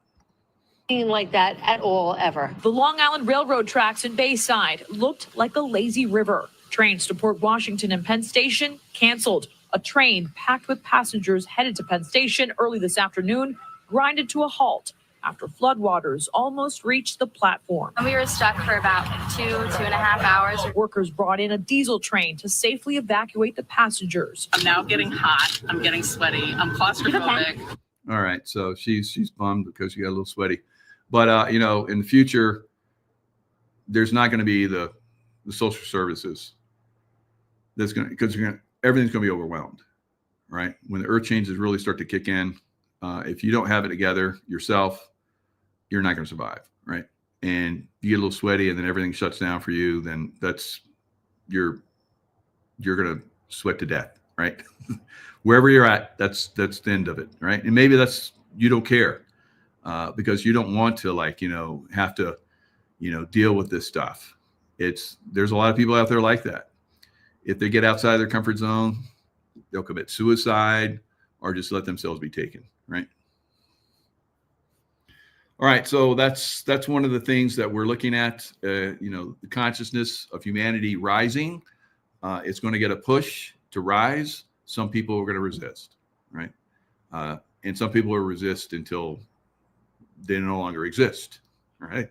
Like that at all, ever. The Long Island Railroad tracks in Bayside looked like a lazy river. Trains to Port Washington and Penn Station canceled. A train packed with passengers headed to Penn Station early this afternoon grinded to a halt after floodwaters almost reached the platform. We were stuck for about 2.5 hours. Workers brought in a diesel train to safely evacuate the passengers. I'm now getting hot. I'm getting sweaty. I'm claustrophobic. All right. So she's bummed because she got a little sweaty. But you know, in the future, there's not going to be the social services. That's going to, because everything's going to be overwhelmed, right? When the earth changes really start to kick in, if you don't have it together yourself, you're not going to survive, right? And you get a little sweaty, and then everything shuts down for you. Then that's you're going to sweat to death, right? Wherever you're at, that's the end of it, right? And maybe that's, you don't care because you don't want to, like, you know, have to, you know, deal with this stuff. There's a lot of people out there like that. If they get outside their comfort zone, they'll commit suicide or just let themselves be taken, right? All right, so that's one of the things that we're looking at. You know, the consciousness of humanity rising. It's going to get a push to rise. Some people are going to resist, right? And some people will resist until they no longer exist, right?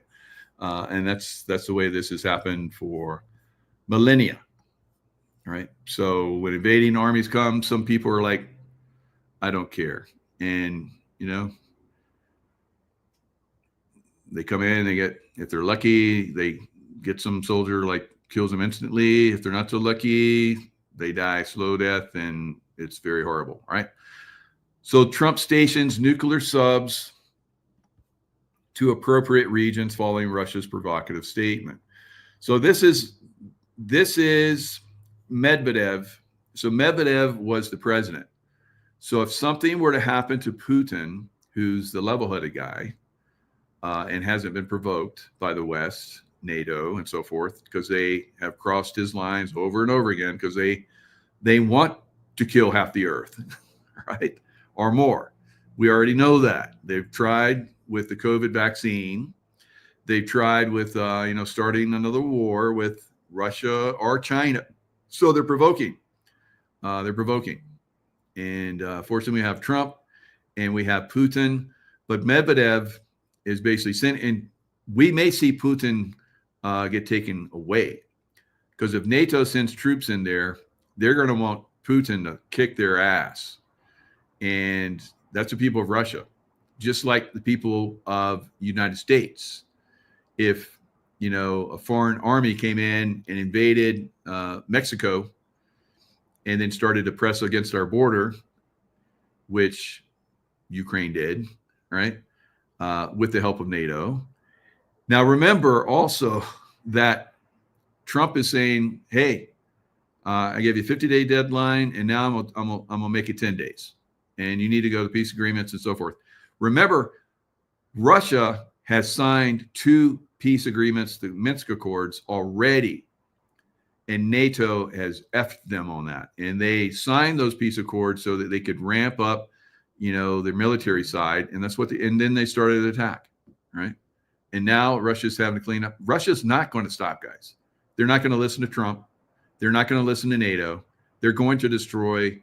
And that's the way this has happened for millennia, right? So when invading armies come, some people are like, I don't care. And, you know, they come in, they get, if they're lucky, they get some soldier, like, kills them instantly. If they're not so lucky, they die slow death, and it's very horrible, right? So Trump stations nuclear subs to appropriate regions following Russia's provocative statement. So this is Medvedev. So Medvedev was the president. So if something were to happen to Putin, who's the level-headed guy, and hasn't been provoked by the West, NATO, and so forth, because they have crossed his lines over and over again, because they want to kill half the earth, right? Or more. We already know that. They've tried with the COVID vaccine. They've tried with, you know, starting another war with Russia or China. So they're provoking. And fortunately, we have Trump and we have Putin. But Medvedev is basically sent, and we may see Putin get taken away. Because if NATO sends troops in there, they're going to want Putin to kick their ass. And that's the people of Russia. Just like the people of the United States. If, you know, a foreign army came in and invaded Mexico and then started to press against our border, which Ukraine did, right? With the help of NATO. Now, remember also that Trump is saying, hey, I gave you a 50-day deadline, and now I'm gonna make it 10 days. And you need to go to peace agreements and so forth. Remember, Russia has signed 2 peace agreements, the Minsk Accords, already. And NATO has effed them on that. And they signed those peace accords so that they could ramp up, you know, their military side. And that's what and then they started the attack, right? And now Russia's having to clean up. Russia's not going to stop, guys. They're not going to listen to Trump. They're not going to listen to NATO. They're going to destroy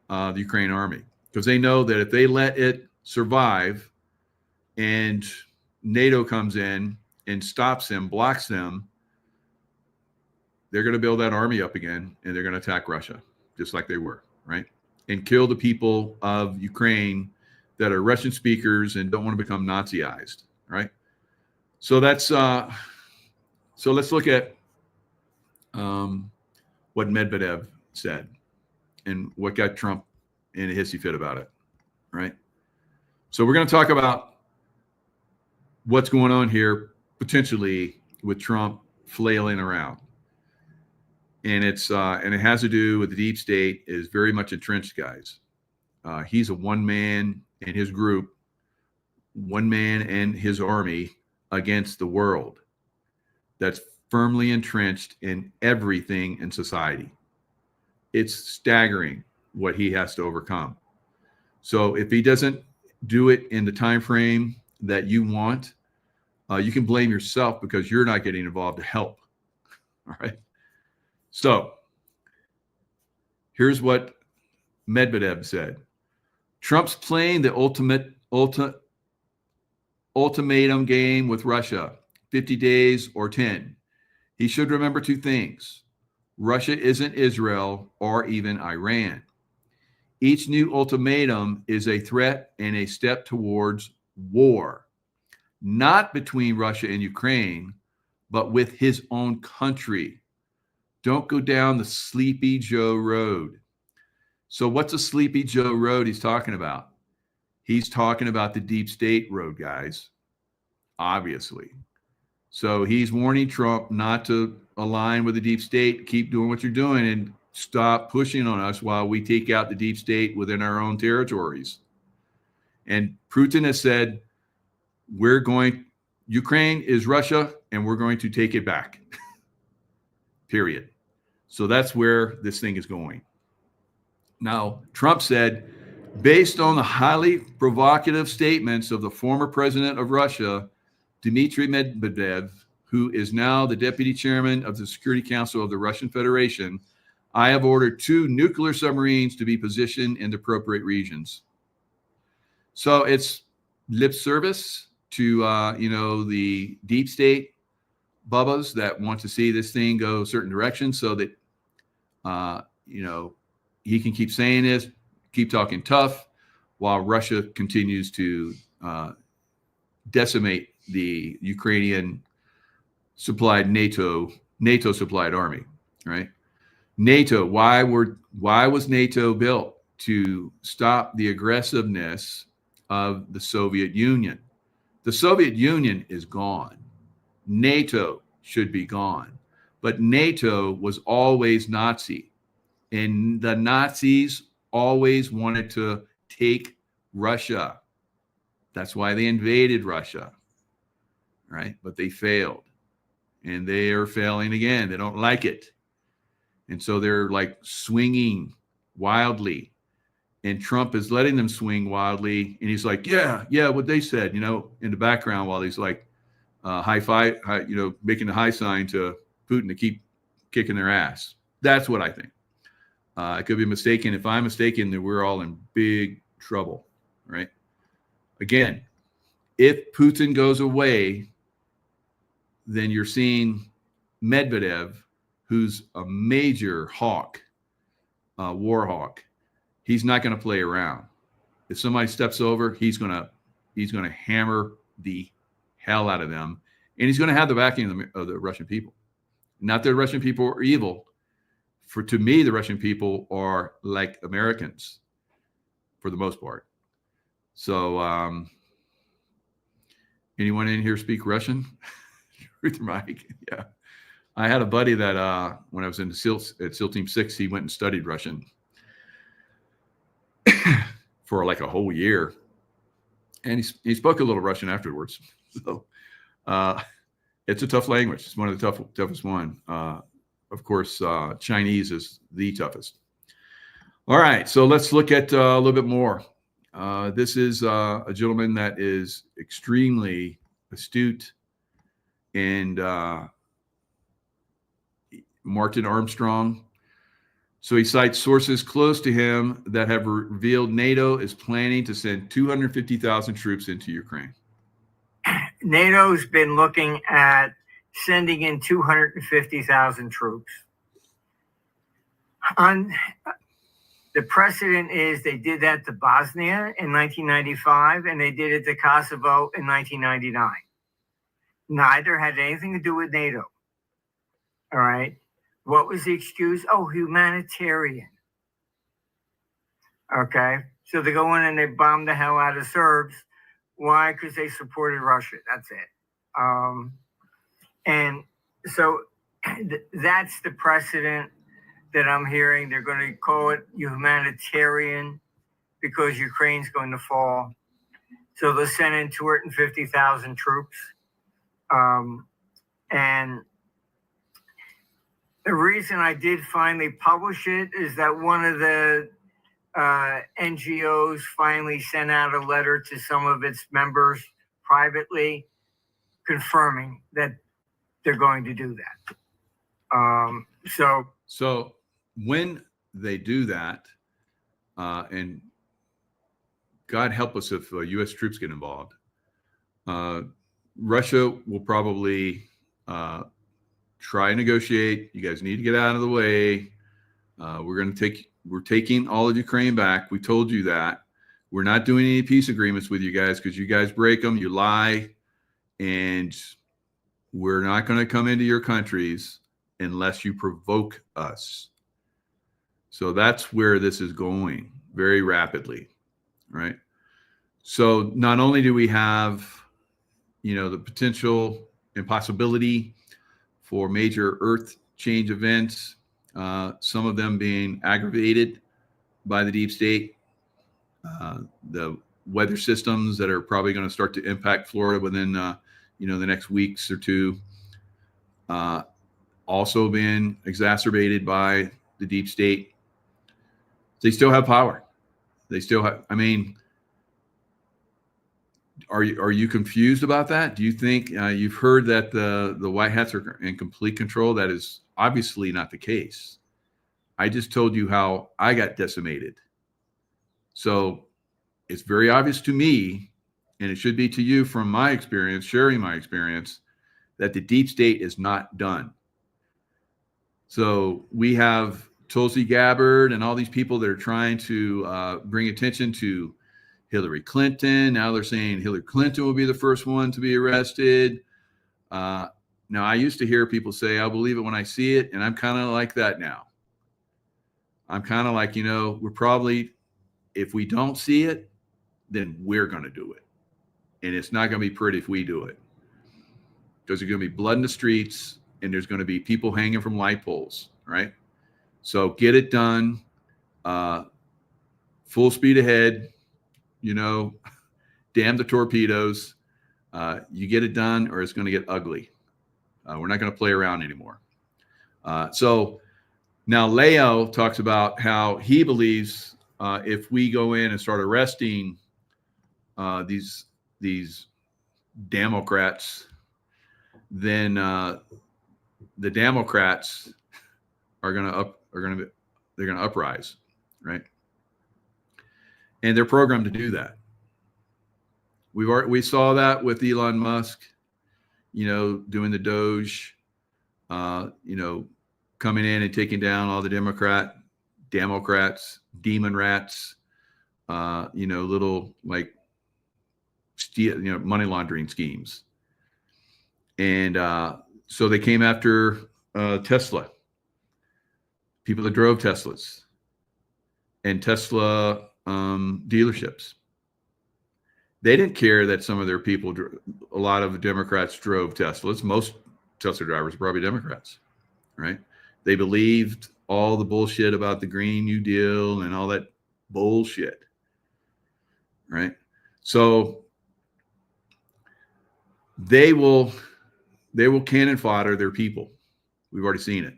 the Ukraine army, because they know that if they let it survive and NATO comes in and stops them, blocks them, they're going to build that army up again, and they're going to attack Russia just like they were, right? And kill the people of Ukraine that are Russian speakers and don't want to become Naziized, right? So that's so let's look at what Medvedev said and what got Trump in a hissy fit about it, right? So we're going to talk about what's going on here potentially with Trump flailing around. And it has to do with the deep state is very much entrenched, guys. He's a one man and his group, one man and his army against the world that's firmly entrenched in everything in society. It's staggering what he has to overcome. So if he doesn't do it in the time frame that you want, you can blame yourself because you're not getting involved to help. All right. So here's what Medvedev said. Trump's playing the ultimatum game with Russia, 50 days or 10. He should remember 2 things. Russia isn't Israel or even Iran. Each new ultimatum is a threat and a step towards war. not between Russia and Ukraine, but with his own country. Don't go down the Sleepy Joe road. So what's a Sleepy Joe road he's talking about? He's talking about the deep state road, guys, obviously. So he's warning Trump not to align with the deep state, keep doing what you're doing, and stop pushing on us while we take out the deep state within our own territories. And Putin has said, Ukraine is Russia, and we're going to take it back. Period. So that's where this thing is going. Now, Trump said, based on the highly provocative statements of the former president of Russia, Dmitry Medvedev, who is now the deputy chairman of the Security Council of the Russian Federation, I have ordered 2 nuclear submarines to be positioned in the appropriate regions. So it's lip service to, the deep state bubbas that want to see this thing go a certain direction so that, he can keep saying this, keep talking tough, while Russia continues to decimate the Ukrainian supplied NATO supplied army, right? NATO, why was NATO built? To stop the aggressiveness of the Soviet Union. The Soviet Union is gone. NATO should be gone. But NATO was always Nazi. And the Nazis always wanted to take Russia. That's why they invaded Russia, right? But they failed. And they are failing again. They don't like it. And so they're like swinging wildly. And Trump is letting them swing wildly. And he's like, yeah, what they said, in the background while he's like high five, making the high sign to Putin to keep kicking their ass. That's what I think. I could be mistaken. If I'm mistaken, then we're all in big trouble, right? Again, if Putin goes away, then you're seeing Medvedev, who's a major hawk, war hawk. He's not going to play around. If somebody steps over, he's going to hammer the hell out of them, and he's going to have the backing of the Russian people. Not that the Russian people are evil. To me, the Russian people are like Americans for the most part. So, anyone in here speak Russian? With Mike, yeah. I had a buddy that when I was in SEAL Team 6, he went and studied Russian for like a whole year, and he spoke a little Russian afterwards. So it's a tough language. It's one of the toughest one. Of course, Chinese is the toughest. All right, so let's look at a little bit more. This is a gentleman that is extremely astute, and Martin Armstrong. So he cites sources close to him that have revealed NATO is planning to send 250,000 troops into Ukraine. NATO's been looking at sending in 250,000 troops. The precedent is they did that to Bosnia in 1995, and they did it to Kosovo in 1999. Neither had anything to do with NATO. All right. What was the excuse? Oh, humanitarian. Okay. So they go in and they bomb the hell out of Serbs. Why? Because they supported Russia. That's it. And so that's the precedent that I'm hearing. They're going to call it humanitarian because Ukraine's going to fall. So they'll send in 250,000 troops. And the reason I did finally publish it is that one of the NGOs finally sent out a letter to some of its members privately confirming that they're going to do that. So when they do that, and God help us if U.S. troops get involved, Russia will probably try and negotiate. You guys need to get out of the way. We're taking all of Ukraine back. We told you that. We're not doing any peace agreements with you guys because you guys break them. You lie. and we're not going to come into your countries unless you provoke us. So that's where this is going very rapidly, right? So not only do we have, the potential and possibility for major earth change events, some of them being aggravated by the deep state, the weather systems that are probably going to start to impact Florida within, the next weeks or two, also being exacerbated by the deep state. They still have power. They still have, are you confused about that? Do you think you've heard that the White Hats are in complete control? That is obviously not the case. I just told you how I got decimated. So it's very obvious to me, and it should be to you from my experience, sharing my experience, that the deep state is not done. So we have Tulsi Gabbard and all these people that are trying to bring attention to Hillary Clinton. Now they're saying Hillary Clinton will be the first one to be arrested. Now, I used to hear people say, I'll believe it when I see it. And I'm kind of like that now. I'm kind of like, we're probably, if we don't see it, then we're going to do it. And it's not going to be pretty if we do it. Because there's going to be blood in the streets and there's going to be people hanging from light poles, right? So get it done. Full speed ahead. Damn the torpedoes. You get it done or it's going to get ugly. We're not going to play around anymore. So now Leo talks about how he believes if we go in and start arresting these Democrats, then the Democrats are going to uprise, right? And they're programmed to do that. We saw that with Elon Musk, doing the Doge, coming in and taking down all the Democrats, demon rats, little like money laundering schemes. And so they came after Tesla, people that drove Teslas and Tesla dealerships. They didn't care that some of their people, a lot of Democrats drove Teslas. Most Tesla drivers are probably Democrats, right? They believed all the bullshit about the Green New Deal and all that bullshit, right? So they will cannon fodder their people. We've already seen it.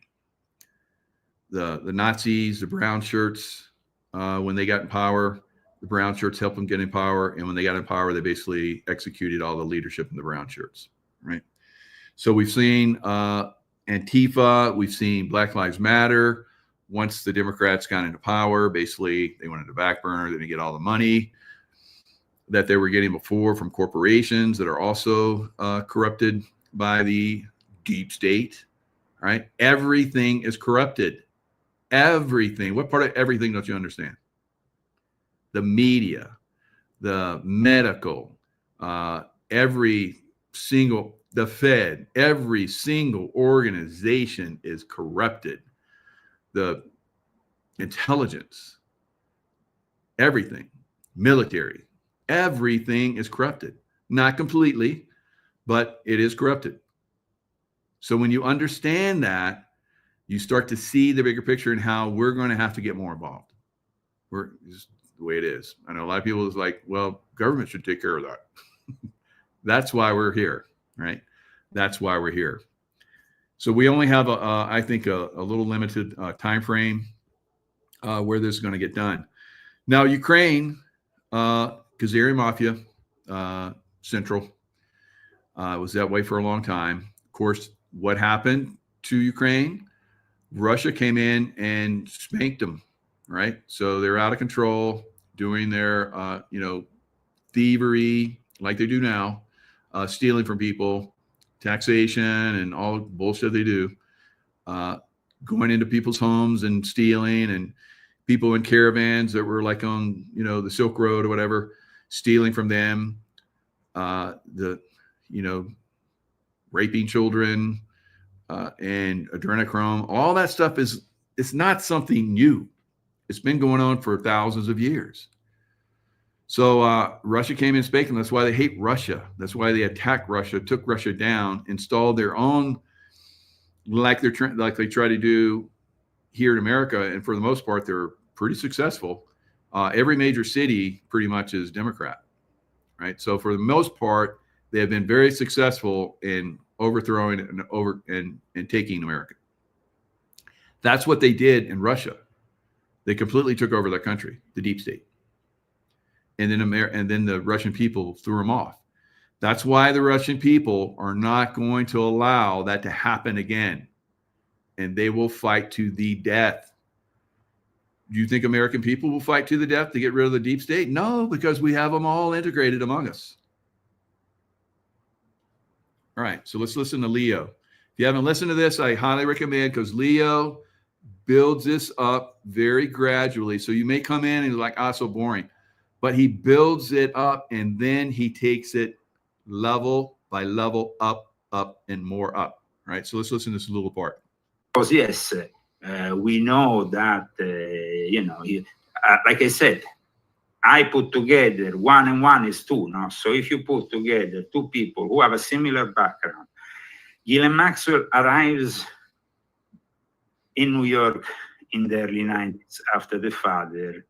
The Nazis, the brown shirts, when they got in power, the brown shirts helped them get in power. And when they got in power, they basically executed all the leadership in the brown shirts, right? So we've seen Antifa, we've seen Black Lives Matter. Once the Democrats got into power, basically they wanted to backburner, they didn't get all the money that they were getting before from corporations that are also corrupted by the deep state, right? Everything is corrupted. Everything. What part of everything don't you understand? The media, the medical, the Fed, every single organization is corrupted. The intelligence, everything, military, everything is corrupted. Not completely, but it is corrupted. So when you understand that, you start to see the bigger picture and how we're going to have to get more involved. We're just the way it is. I know a lot of people is like, well, government should take care of that. That's why we're here, right? That's why we're here. So we only have, I think, a little limited time frame where this is going to get done. Now, Ukraine, Kazarian Mafia, Central, was that way for a long time. Of course, what happened to Ukraine? Russia came in and spanked them, right? So they're out of control, doing their, thievery like they do now, stealing from people, taxation and all the bullshit they do, going into people's homes and stealing, and people in caravans that were like on, the Silk Road or whatever, stealing from them. raping children, and adrenochrome. All that stuff it's not something new. It's been going on for thousands of years. So Russia came in speaking. That's why they hate Russia. That's why they attacked Russia, took Russia down, installed their own, like they try to do here in America. And for the most part, they're pretty successful. Every major city pretty much is Democrat, right? So for the most part, they have been very successful in overthrowing and taking America. That's what they did in Russia. They completely took over their country, the deep state. And then the Russian people threw them off. That's why the Russian people are not going to allow that to happen again. And they will fight to the death. Do you think American people will fight to the death to get rid of the deep state? No, because we have them all integrated among us. All right, so let's listen to Leo. If you haven't listened to this, I highly recommend, because Leo builds this up very gradually. So you may come in and you're like, so boring. But he builds it up, and then he takes it level by level, up, and more up. All right, so let's listen to this little part. Because yes, we know that, like I said, I put together 1 and 1 is 2. No? So if you put together 2 people who have a similar background, Ghislaine Maxwell arrives in New York in the early 90s after the father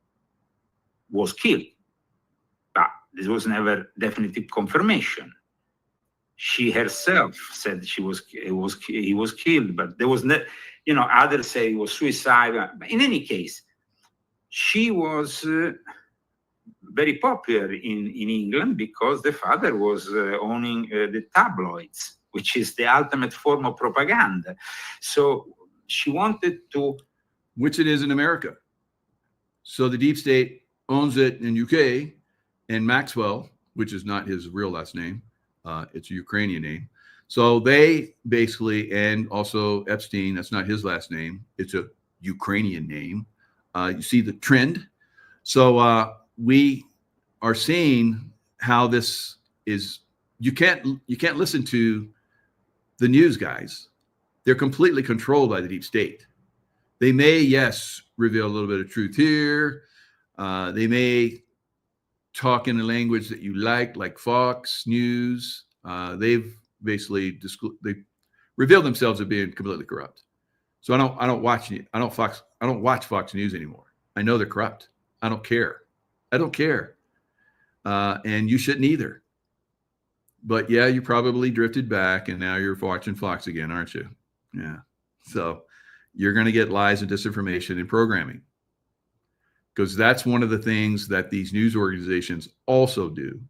was killed. But this was never definitive confirmation. She herself said he was killed, but there was no, others say it was suicide. But in any case, she was very popular in England because the father was owning the tabloids, which is the ultimate form of propaganda. So she wanted to... Which it is in America. So the deep state owns it in UK, and Maxwell, which is not his real last name, it's a Ukrainian name. So they basically, and also Epstein, that's not his last name, it's a Ukrainian name. You see the trend. So we are seeing how this is. You can't listen to the news guys. They're completely controlled by the deep state. They may, yes, reveal a little bit of truth here. They may talk in a language that you like Fox News. They've basically they revealed themselves as being completely corrupt. So I don't watch Fox News anymore. I know they're corrupt. I don't care. And you shouldn't either. But yeah, you probably drifted back and now you're watching Fox again, aren't you? Yeah. So you're going to get lies and disinformation in programming, because that's one of the things that these news organizations also do.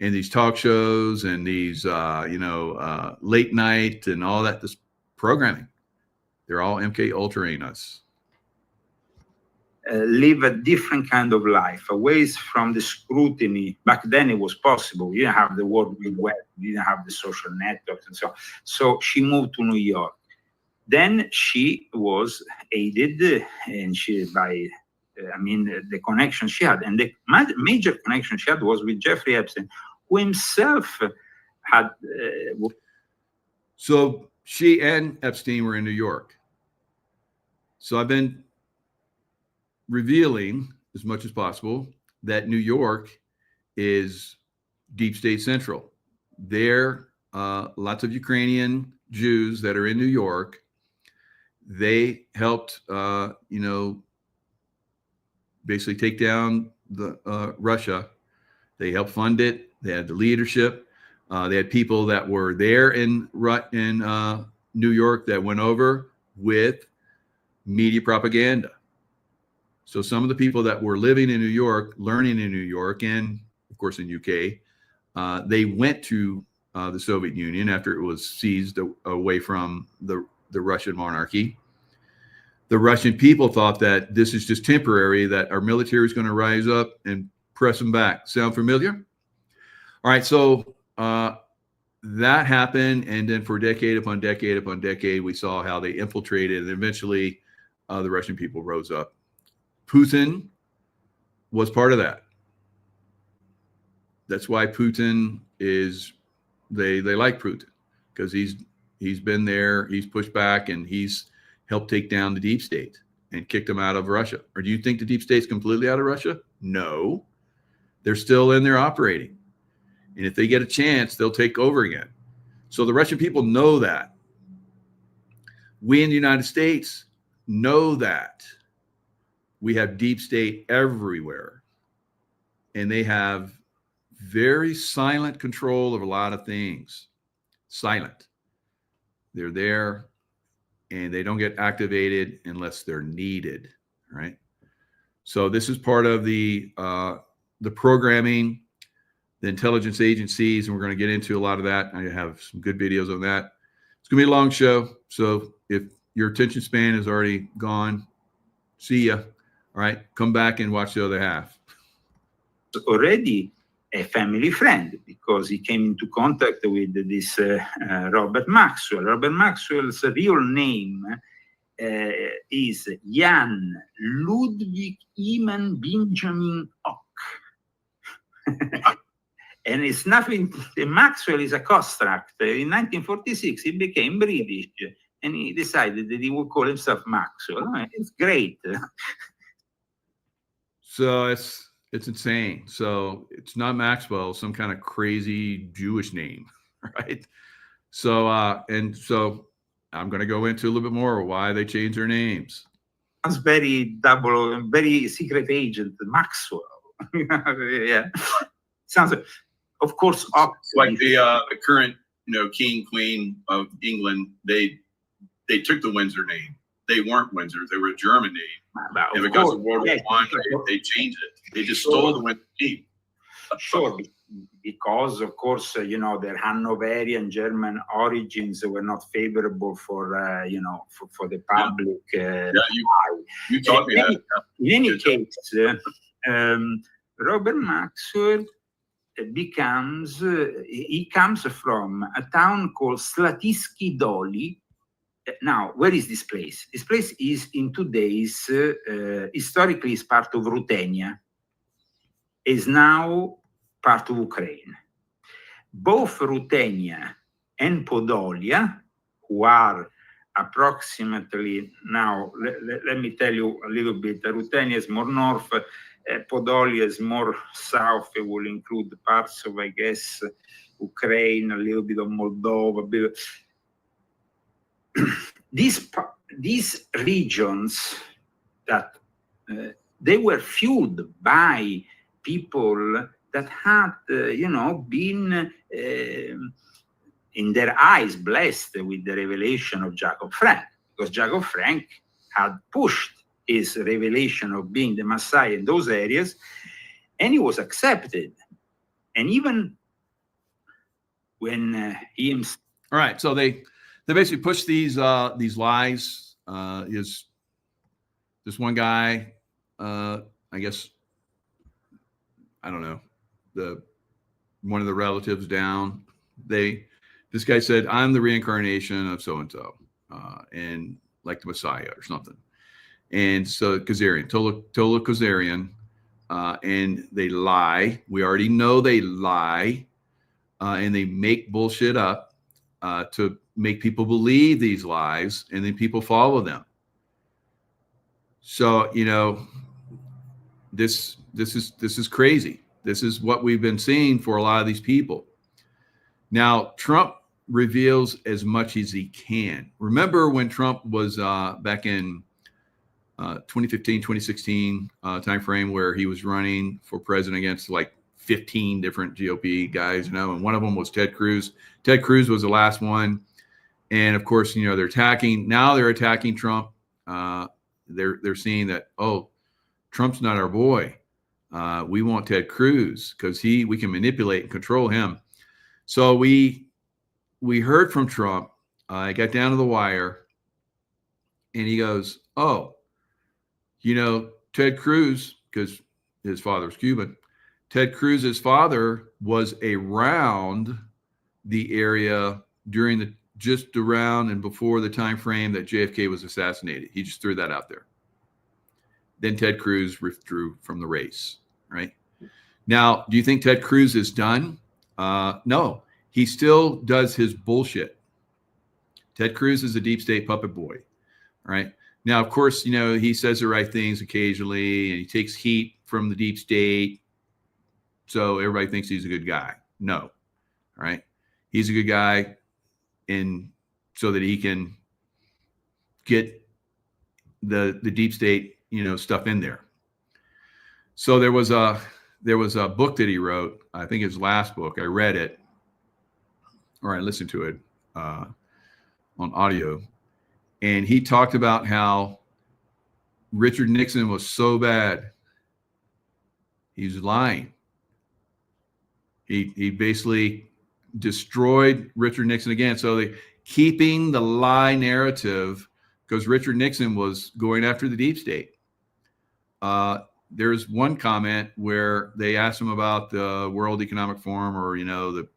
And these talk shows and these, late night and all that, this programming, they're all MK Ultraing us. Live a different kind of life, away from the scrutiny. Back then it was possible. You didn't have the World Wide Web, you didn't have the social networks and so on. So she moved to New York. Then she was aided by the connection she had. And the major connection she had was with Jeffrey Epstein, who himself had... So she and Epstein were in New York. So I've been revealing as much as possible that New York is deep state central. There lots of Ukrainian Jews that are in New York. They helped basically take down the Russia. They helped fund it. They had the leadership. They had people that were there in New York that went over with media propaganda. So some of the people that were living in New York, learning in New York, and of course in UK, they went to the Soviet Union after it was seized away from the Russian monarchy. The Russian people thought that this is just temporary, that our military is going to rise up and press them back. Sound familiar? All right, so that happened, and then for decade upon decade upon decade, we saw how they infiltrated, and eventually the Russian people rose up. Putin was part of that. That's why Putin is they like Putin because he's been there, he's pushed back, and he's helped take down the deep state and kicked them out of Russia. Or do you think the deep state's completely out of Russia? No, they're still in there operating. And if they get a chance, they'll take over again. So the Russian people know that. We in the United States know that. We have deep state everywhere. And they have very silent control of a lot of things. Silent. They're there and they don't get activated unless they're needed, right? So this is part of the programming, the intelligence agencies, and we're going to get into a lot of that. I have some good videos on that. It's going to be a long show, so if your attention span is already gone, see ya. All right, come back and watch the other half. Already a family friend because he came into contact with this Robert Maxwell. Robert Maxwell's real name is Jan Ludwig Eman Benjamin Ock. And it's nothing, Maxwell is a construct. In 1946, he became British and he decided that he would call himself Maxwell. It's great. So it's insane. So it's not Maxwell, some kind of crazy Jewish name, right? So and so I'm going to go into a little bit more why they changed their names. Sounds very very secret agent Maxwell. Yeah, sounds. Of course, like the current, King, Queen of England. They took the Windsor name. They weren't Windsor. They were a German name. And because of World War I, they changed it. They just stole the Windsor name. Sure, because of course, their Hanoverian German origins were not favorable for the public. You taught me that. In any case, Robert Maxwell he comes from a town called Slatiski Doli. Now, where is this place? This place is in today's, historically is part of Rutenia, is now part of Ukraine. Both Rutenia and Podolia, who are approximately now, let me tell you a little bit, Rutenia is more north, Podolia is more south. It will include parts of, I guess, Ukraine, a little bit of Moldova. These regions that they were fueled by people that had, been in their eyes blessed with the revelation of Jacob Frank, because Jacob Frank had pushed his revelation of being the Messiah in those areas, and he was accepted. And even when he himself. All right, so they basically push these lies. Is this one guy? I guess I don't know. One of the relatives down. This guy said, "I'm the reincarnation of so and so, and like the Messiah or something." And so Khazarian, Tola Khazarian, and they lie. We already know they lie, and they make bullshit up to make people believe these lies, and then people follow them. So this is crazy. This is what we've been seeing for a lot of these people. Now Trump reveals as much as he can. Remember when Trump was back in 2015, 2016 timeframe where he was running for president against like 15 different GOP guys, and one of them was Ted Cruz. Ted Cruz was the last one. And of course, they're attacking Trump. They're seeing that, oh, Trump's not our boy. We want Ted Cruz because we can manipulate and control him. So we heard from Trump. I got down to the wire, and he goes, "Oh, Ted Cruz, because his father was Cuban. Ted Cruz's father was around the area just around and before the time frame that JFK was assassinated." He just threw that out there. Then Ted Cruz withdrew from the race, right? Now, do you think Ted Cruz is done? No, he still does his bullshit. Ted Cruz is a deep state puppet boy, right? Now, of course, he says the right things occasionally, and he takes heat from the deep state, so everybody thinks he's a good guy. No, all right? He's a good guy, and so that he can get the deep state, stuff in there. So there was a book that he wrote. I think his last book. I read it, or I listened to it on audio, and he talked about how Richard Nixon was so bad. He's lying. He basically destroyed Richard Nixon again. So keeping the lie narrative, because Richard Nixon was going after the deep state. There's one comment where they asked him about the World Economic Forum, or the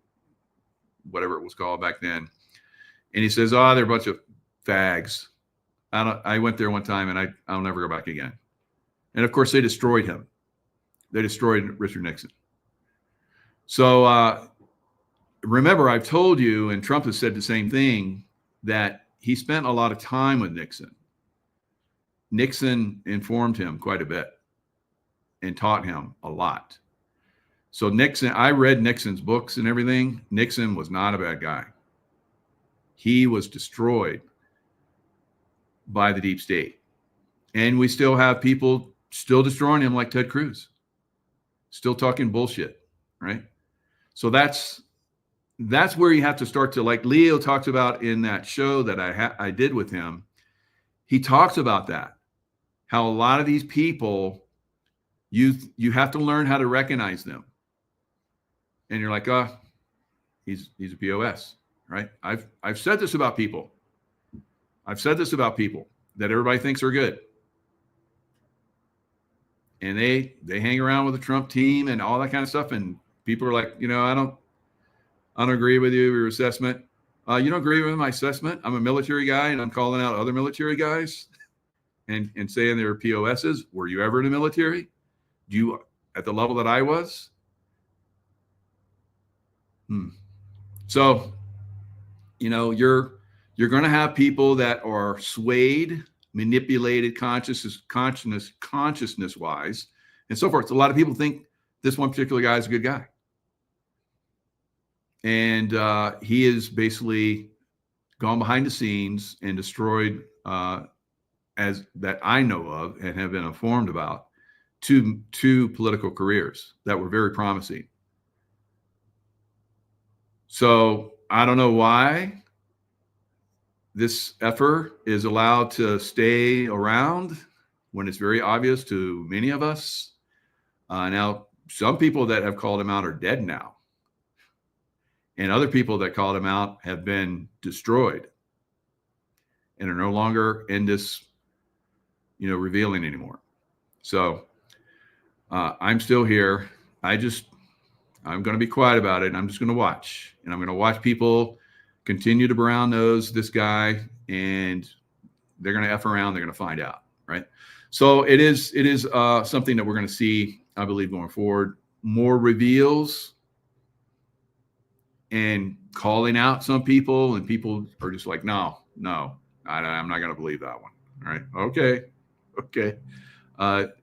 whatever it was called back then, and he says, "Oh, they're a bunch of fags." I went there one time, and I'll never go back again. And of course, they destroyed him. They destroyed Richard Nixon. So remember, I've told you, and Trump has said the same thing, that he spent a lot of time with Nixon. Nixon informed him quite a bit and taught him a lot. So Nixon, I read Nixon's books and everything. Nixon was not a bad guy. He was destroyed by the deep state. And we still have people still destroying him, like Ted Cruz, still talking bullshit, right? So that's where you have to start to, like Leo talked about in that show that I did with him. He talks about that, how a lot of these people, you have to learn how to recognize them. And you're like, oh, he's a POS, right? I've said this about people. I've said this about people that everybody thinks are good. And they hang around with the Trump team and all that kind of stuff. And people are like, I don't agree with your assessment. You don't agree with my assessment? I'm a military guy, and I'm calling out other military guys and saying they're POSs. Were you ever in the military? Do you at the level that I was? So, you're going to have people that are swayed, manipulated consciousness wise, and so forth. So a lot of people think this one particular guy is a good guy. And he is basically gone behind the scenes and destroyed, as that I know of and have been informed about, two political careers that were very promising. So I don't know why this effort is allowed to stay around when it's very obvious to many of us. Now, some people that have called him out are dead now. And other people that called him out have been destroyed and are no longer in this, revealing anymore. So I'm still here. I'm going to be quiet about it. And I'm just going to watch. And I'm going to watch people continue to brown nose this guy, and they're going to F around. They're going to find out, right? So it is something that we're going to see, I believe, going forward. More reveals and calling out some people, and people are just like, no, I'm not going to believe that one. All right. Okay.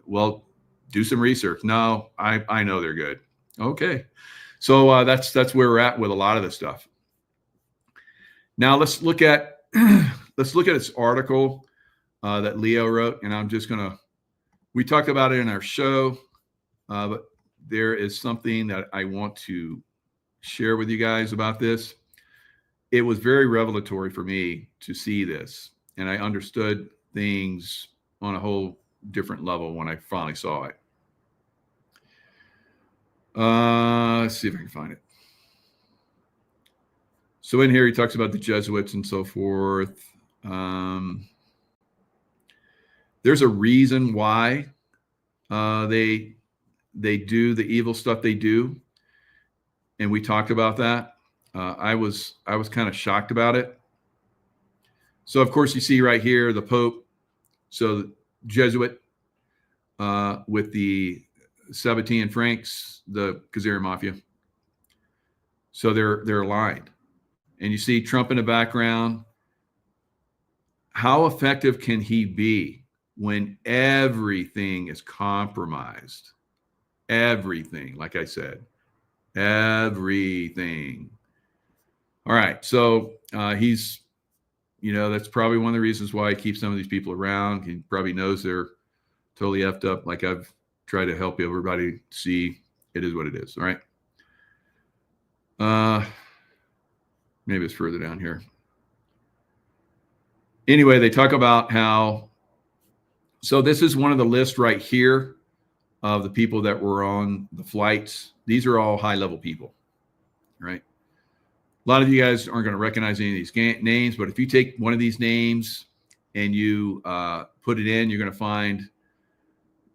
Well, do some research. No, I know they're good. Okay. So that's where we're at with a lot of this stuff. Now let's look at this article that Leo wrote, and we talked about it in our show, but there is something that I want to share with you guys about this. It was very revelatory for me to see this, and I understood things on a whole different level when I finally saw it. Let's see if I can find it. So in here, he talks about the Jesuits and so forth. There's a reason why they do the evil stuff they do, and we talked about that. I was kind of shocked about it. So of course you see right here the Pope, so the Jesuit with the Sabbatean Franks, the Khazarian Mafia. So they're aligned. And you see Trump in the background. How effective can he be when everything is compromised? Everything, like I said, everything. All right. So he's, that's probably one of the reasons why he keeps some of these people around. He probably knows they're totally effed up. Like I've tried to help everybody see it is what it is. All right. Maybe it's further down here. Anyway, they talk about how, so this is one of the lists right here of the people that were on the flights. These are all high level people, right? A lot of you guys aren't going to recognize any of these names, but if you take one of these names and you put it in, you're going to find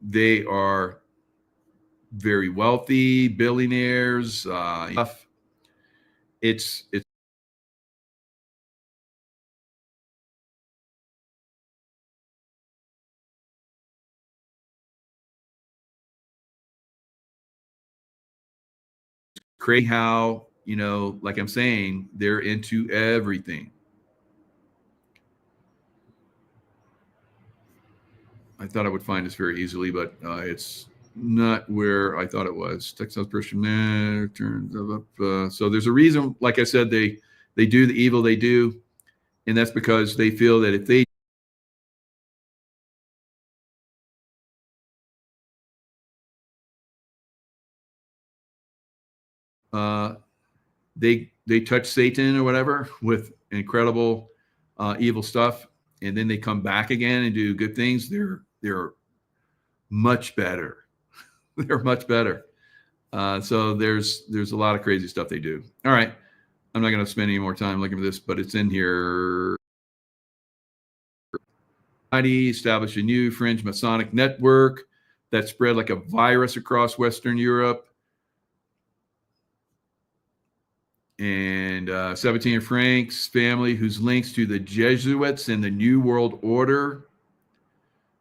they are very wealthy, billionaires. It's crazy how, like I'm saying, they're into everything. I thought I would find this very easily, but it's not where I thought it was. Texas Christian man turns up. So there's a reason, like I said, they do the evil they do, and that's because they feel that if they they touch Satan or whatever with incredible evil stuff, and then they come back again and do good things, they're much better. They're much better. So there's a lot of crazy stuff they do. All right. I'm not going to spend any more time looking for this, but it's in here. Established a new fringe Masonic network that spread like a virus across Western Europe. And 17 Frank's family, whose links to the Jesuits and the New World Order.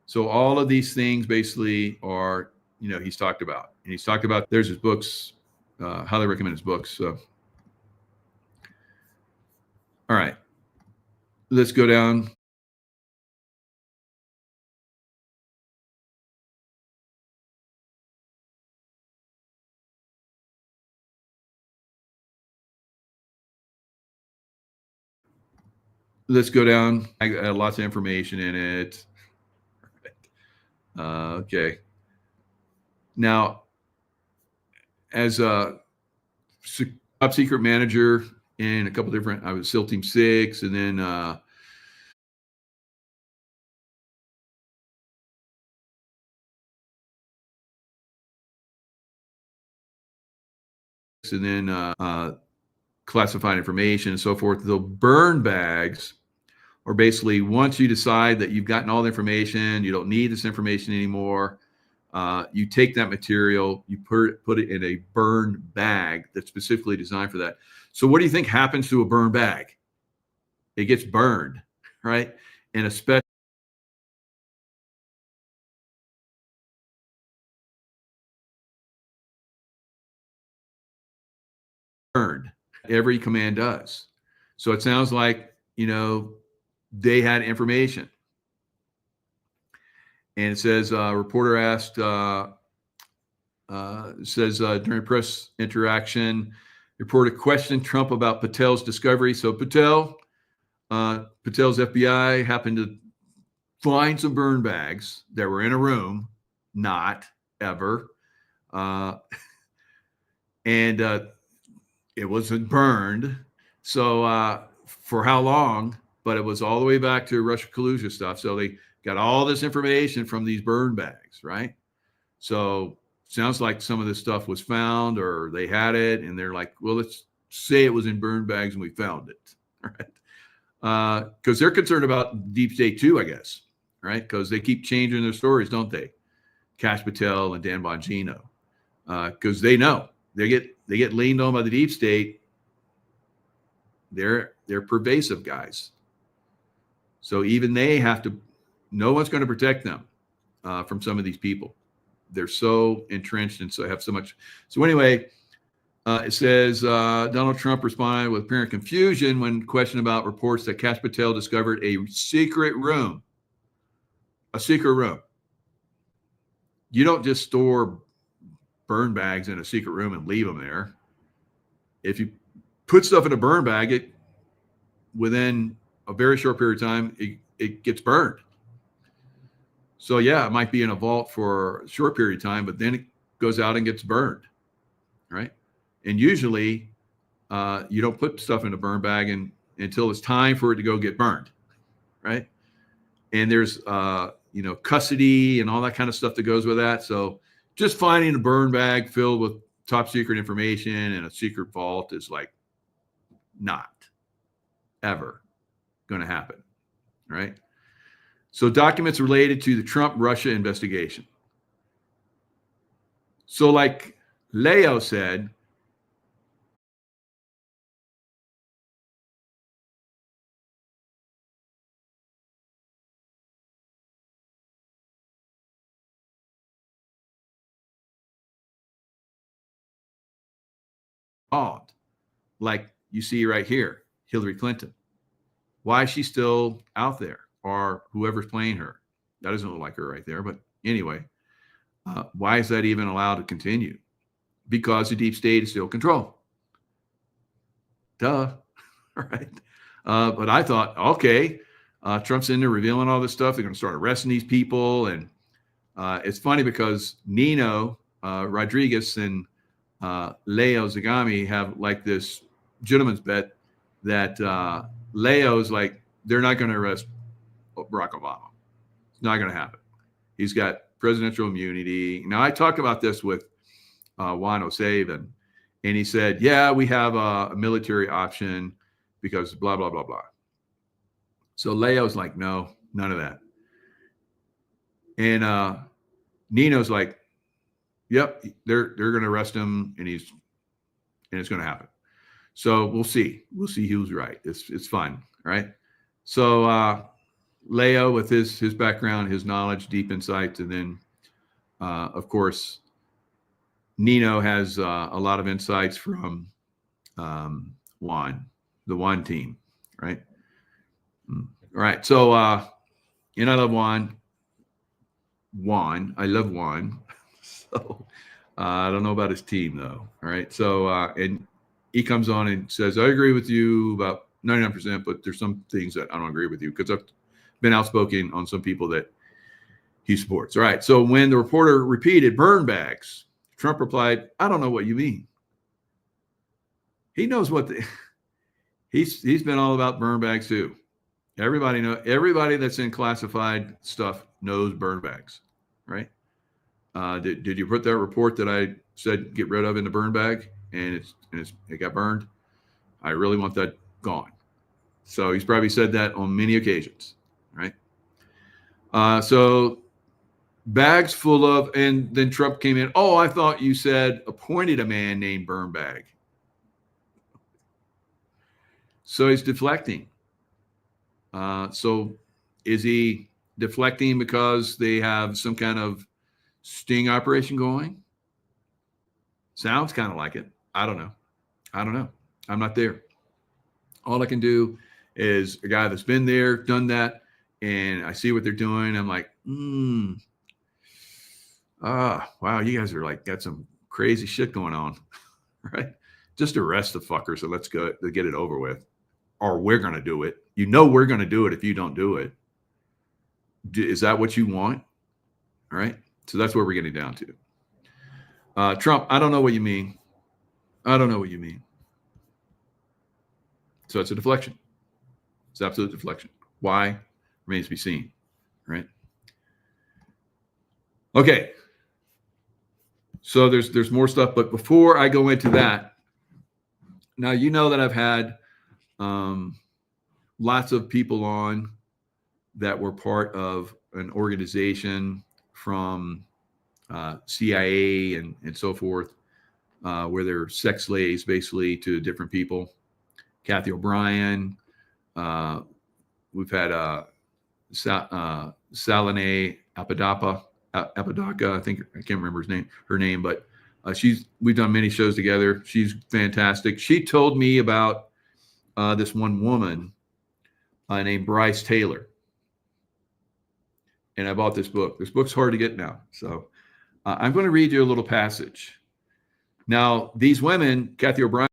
So all of these things basically are, he's talked about. And he's talked about, there's his books, highly recommend his books. So, all right, let's go down. Let's go down. I got lots of information in it. Okay. Now, as a top secret manager in a couple different, I was SEAL Team 6, and then classified information and so forth. The burn bags are basically, once you decide that you've gotten all the information, you don't need this information anymore, you take that material, you put it in a burn bag that's specifically designed for that. So what do you think happens to a burn bag? It gets burned, right? And especially burned. Every command does. So it sounds like, they had information. And it says, reporter asked, says during press interaction, reporter questioned Trump about Patel's discovery. So Patel's FBI happened to find some burn bags that were in a room, not ever. And it wasn't burned. So for how long? But it was all the way back to Russia-Kalusia stuff. So they got all this information from these burn bags, right? So sounds like some of this stuff was found, or they had it, and they're like, well, let's say it was in burn bags and we found it, right? Because they're concerned about deep state too, I guess, right? Because they keep changing their stories, don't they? Kash Patel and Dan Bongino, because they know they get leaned on by the deep state. They're pervasive guys. So even they have to, no one's going to protect them from some of these people. They're so entrenched and so have so much. So anyway, It says Donald Trump responded with apparent confusion when questioned about reports that Kash Patel discovered a secret room. A secret room. You don't just store burn bags in a secret room and leave them there. If you put stuff in a burn bag, it within a very short period of time, it gets burned. So yeah, it might be in a vault for a short period of time, but then it goes out and gets burned, right? And usually you don't put stuff in a burn bag until it's time for it to go get burned, right? And there's custody and all that kind of stuff that goes with that. So just finding a burn bag filled with top secret information in a secret vault is like not ever going to happen, right? So documents related to the Trump-Russia investigation. So like Leo said, like you see right here, Hillary Clinton. Why is she still out there, or whoever's playing her? That doesn't look like her right there, but anyway, why is that even allowed to continue? Because the deep state is still in control. Duh, right? But I thought, okay, Trump's in there revealing all this stuff. They're going to start arresting these people, and it's funny because Nino Rodriguez and Leo Zagami have like this gentleman's bet that Leo's like, they're not going to arrest Barack Obama. It's not going to happen. He's got presidential immunity. Now, I talked about this with Juan O'Savin, and he said, yeah, we have a military option because blah, blah, blah, blah. So Leo's like, no, none of that. And Nino's like, yep, they're going to arrest him, and it's going to happen. So we'll see. We'll see who's right. It's fun, right? So Leo, with his background, his knowledge, deep insights, and then of course Nino has a lot of insights from Juan, the Juan team, right? All right. So and I love Juan. I love Juan. So I don't know about his team though. All right. So and he comes on and says, I agree with you about 99%, but there's some things that I don't agree with you, because I've been outspoken on some people that he supports. All right. So when the reporter repeated burn bags, Trump replied, I don't know what you mean. He knows what he's been all about burn bags too. Everybody that's in classified stuff knows burn bags, right? Did you put that report that I said get rid of in the burn bag, and it got burned? I really want that gone. So he's probably said that on many occasions, right? So bags full of, and then Trump came in. Oh, I thought you said appointed a man named Burn Bag. So he's deflecting. So is he deflecting because they have some kind of sting operation going? Sounds kind of like it. I don't know. I'm not there. All I can do is a guy that's been there, done that, and I see what they're doing. I'm like, wow, you guys are like got some crazy shit going on, right? Just arrest the fucker, so let's go to get it over with, or we're gonna do it. We're gonna do it if you don't do it. Is that what you want? All right. So that's where we're getting down to. Trump, I don't know what you mean. So it's a deflection. It's absolute deflection. Why? Remains to be seen, right? Okay. So there's more stuff, but before I go into that, now you know that I've had lots of people on that were part of an organization from CIA and so forth, where they're sex slaves basically to different people. Kathy O'Brien. We've had Salome Apodaca. I think I can't remember her name, but We've done many shows together. She's fantastic. She told me about this one woman named Bryce Taylor. And I bought this book. This book's hard to get now. So I'm going to read you a little passage. Now, these women, Kathy O'Brien,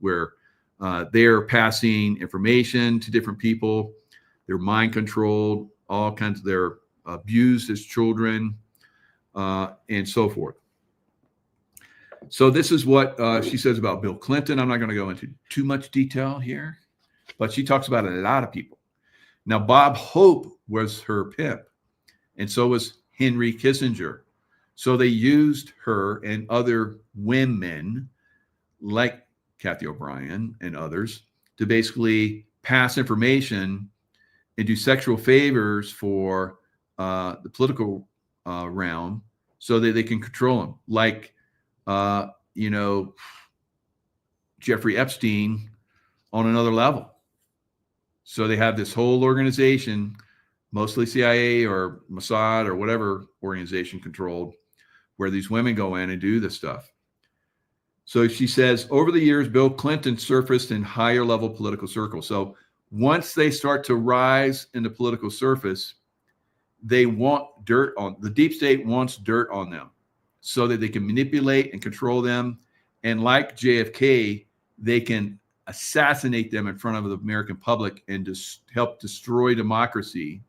where they're passing information to different people, they're mind controlled, all kinds of, they're abused as children, and so forth. So this is what she says about Bill Clinton. I'm not going to go into too much detail here, but she talks about a lot of people. Now, Bob Hope was her pimp, and so was Henry Kissinger. So they used her and other women like Kathy O'Brien and others to basically pass information and do sexual favors for the political realm so that they can control them. Like, Jeffrey Epstein on another level. So they have this whole organization, mostly CIA or Mossad or whatever organization controlled, where these women go in and do this stuff. So she says, over the years, Bill Clinton surfaced in higher level political circles. So once they start to rise in the political surface, they want dirt on, the deep state wants dirt on them so that they can manipulate and control them. And like JFK, they can assassinate them in front of the American public and just help destroy democracy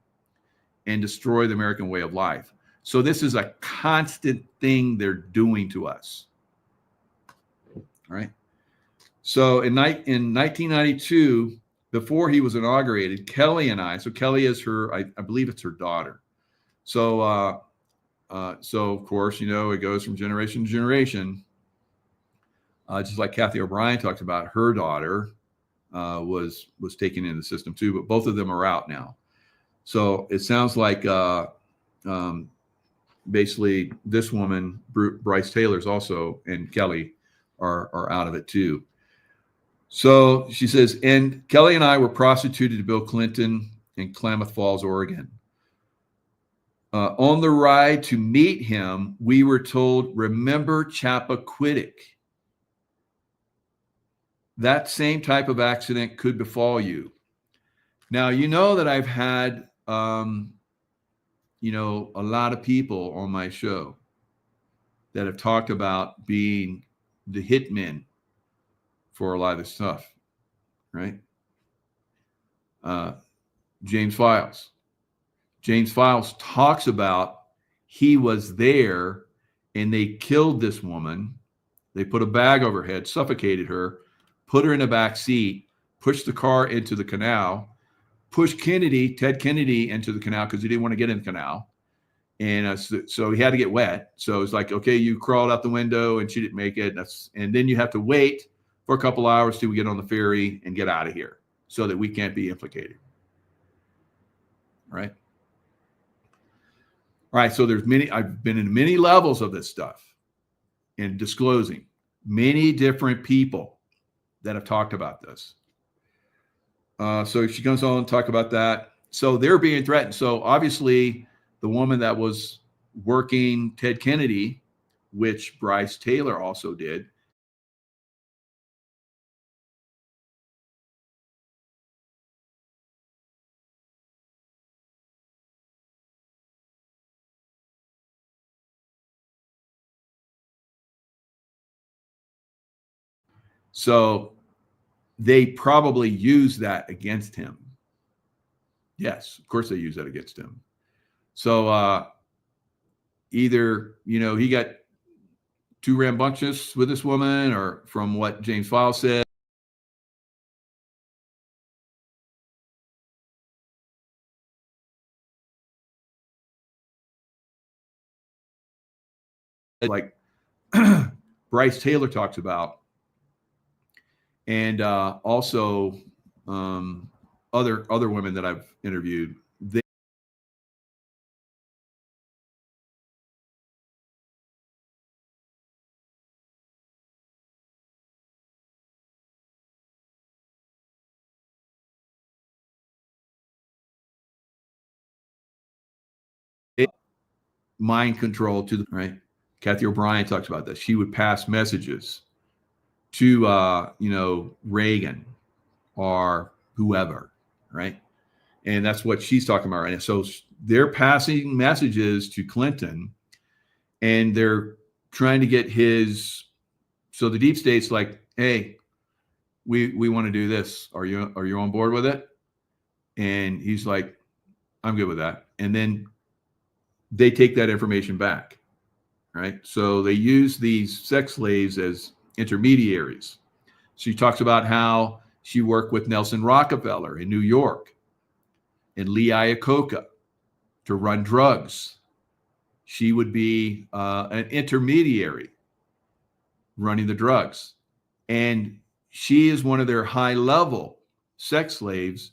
and destroy the American way of life. So this is a constant thing they're doing to us. All right. So in 1992, before he was inaugurated, Kelly and I, so Kelly is her, I believe it's her daughter. So, of course, it goes from generation to generation. Just like Kathy O'Brien talked about, her daughter was taken in the system too, but both of them are out now. So it sounds like basically this woman, Bryce Taylor's also, and Kelly are out of it too. So she says, and Kelly and I were prostituted to Bill Clinton in Klamath Falls, Oregon. On the ride to meet him, we were told, remember Chappaquiddick. That same type of accident could befall you. Now, that I've had, a lot of people on my show that have talked about being the hitmen for a lot of this stuff, right? James Files. James Files talks about he was there and they killed this woman. They put a bag over her head, suffocated her, put her in the back seat, pushed the car into the canal, pushed Ted Kennedy into the canal because he didn't want to get in the canal. And so he had to get wet. So it's like, okay, you crawled out the window and she didn't make it. And then you have to wait for a couple hours till we get on the ferry and get out of here so that we can't be implicated. All right. All right. So I've been in many levels of this stuff and disclosing many different people that have talked about this. So she goes on to talk about that. So they're being threatened. So obviously the woman that was working Ted Kennedy, which Bryce Taylor also did, so they probably use that against him. Yes, of course they use that against him. So either, he got too rambunctious with this woman, or from what James Files said, like Bryce Taylor talks about, and also other women that I've interviewed. They mind control to the right. Kathy O'Brien talks about this. She would pass messages to Reagan or whoever, right? And that's what she's talking about. And so they're passing messages to Clinton, and they're trying to get his. So the deep state's like, hey, we want to do this. Are you on board with it? And he's like, I'm good with that. And then they take that information back, right? So they use these sex slaves as intermediaries. She talks about how she worked with Nelson Rockefeller in New York and Lee Iacocca to run drugs. She would be an intermediary running the drugs. And she is one of their high-level sex slaves.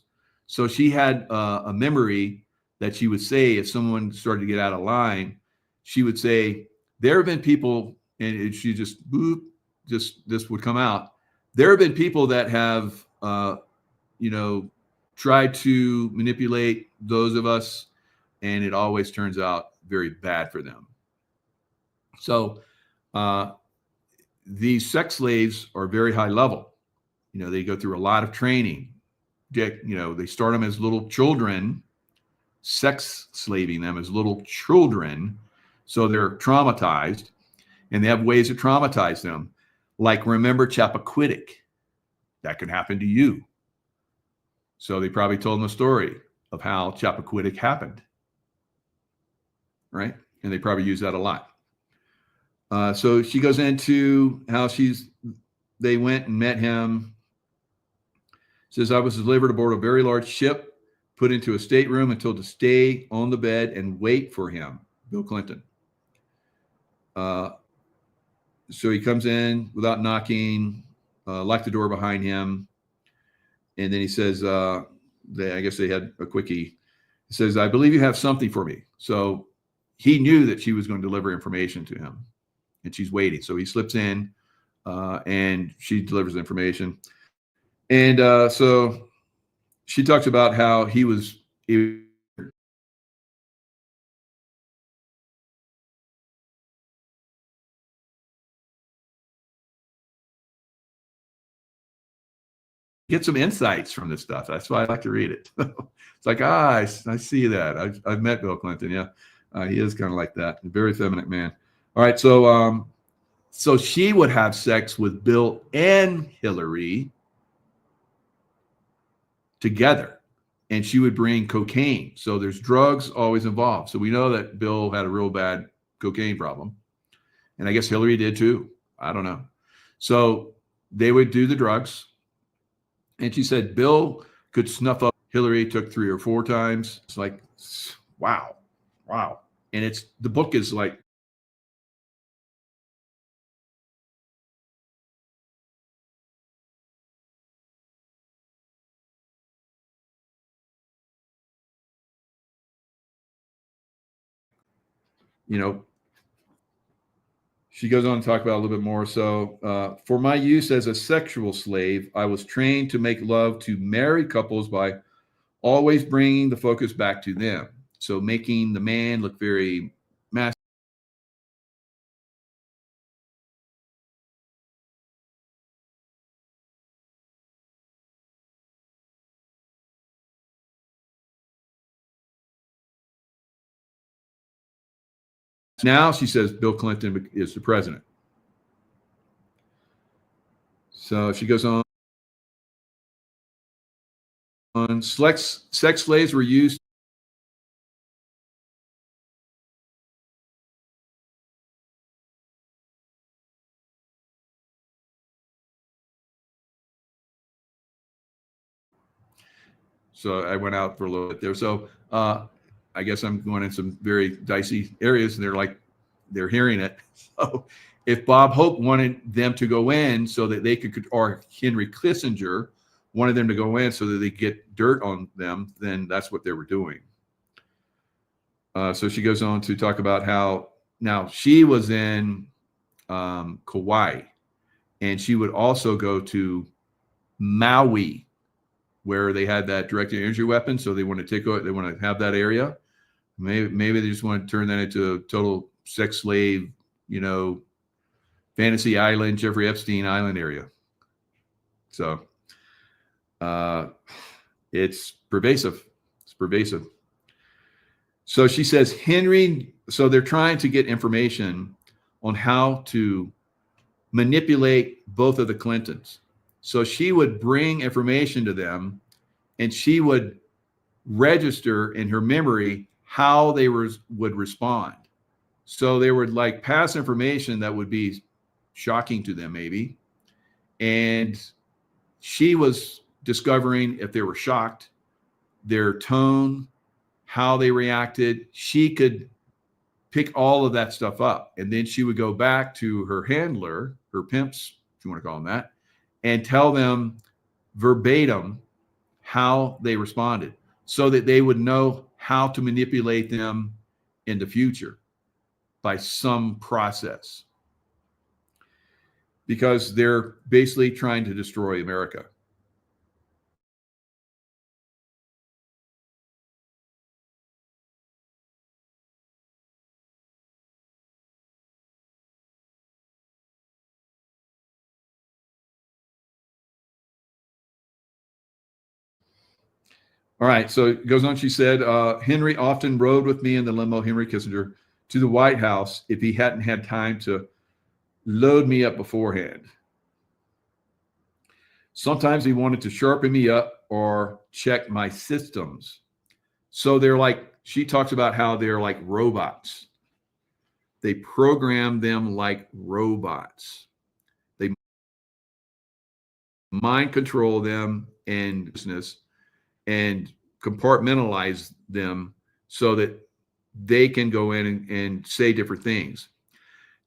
So she had a memory that she would say if someone started to get out of line, she would say, there have been people, and she just, boop, this would come out. There have been people that have, tried to manipulate those of us, and it always turns out very bad for them. So these sex slaves are very high level. They go through a lot of training. They start them as little children, sex slaving them as little children. So they're traumatized, and they have ways to traumatize them. Like, remember Chappaquiddick. That can happen to you. So they probably told them a story of how Chappaquiddick happened, right? And they probably use that a lot. So she goes into how they went and met him. Says, I was delivered aboard a very large ship, put into a stateroom and told to stay on the bed and wait for him, Bill Clinton. So he comes in without knocking, locked the door behind him. And then he says, I guess they had a quickie. He says, I believe you have something for me. So he knew that she was going to deliver information to him, and she's waiting. So he slips in, and she delivers information. And so she talks about how he get some insights from this stuff. That's why I like to read it. It's like, I see that. I've met Bill Clinton. Yeah, he is kind of like that. A very feminine man. All right, so so she would have sex with Bill and Hillary together, and she would bring cocaine. So there's drugs always involved. So we know that Bill had a real bad cocaine problem, and I guess Hillary did too. I don't know. So they would do the drugs. And she said Bill could snuff up Hillary, took 3 or 4 times. It's like, wow. And the book is like, she goes on to talk about a little bit more. So for my use as a sexual slave, I was trained to make love to married couples by always bringing the focus back to them. So making the man look very masculine. Now she says Bill Clinton is the president. So she goes on. Sex slaves were used. So I went out for a little bit there. So I guess I'm going in some very dicey areas, and they're hearing it. So if Bob Hope wanted them to go in so that they could, or Henry Kissinger wanted them to go in so that they get dirt on them, then that's what they were doing. So she goes on to talk about how now she was in Kauai, and she would also go to Maui, where they had that directed energy weapon. So they want to take over, they want to have that area. Maybe they just want to turn that into a total sex slave, fantasy island, Jeffrey Epstein Island area. So it's pervasive. It's pervasive. So she says, so they're trying to get information on how to manipulate both of the Clintons. So she would bring information to them, and she would register in her memory how they would respond. So they would like pass information that would be shocking to them maybe. And she was discovering if they were shocked, their tone, how they reacted. She could pick all of that stuff up. And then she would go back to her handler, her pimps, if you want to call them that, and tell them verbatim how they responded so that they would know how to manipulate them in the future by some process. Because they're basically trying to destroy America. All right, so it goes on. She said, Henry often rode with me in the limo, Henry Kissinger, to the White House if he hadn't had time to load me up beforehand. Sometimes he wanted to sharpen me up or check my systems. So they're like, she talks about how they're like robots. They program them like robots. They mind control them and business and compartmentalize them so that they can go in and say different things.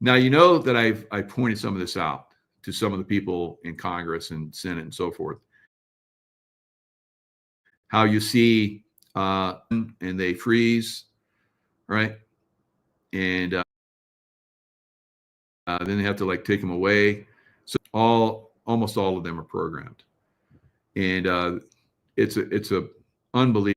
Now, you know that I pointed some of this out to some of the people in Congress and Senate and so forth. How you see and they freeze, right? And then they have to like take them away. So almost all of them are programmed, and it's a unbelievable.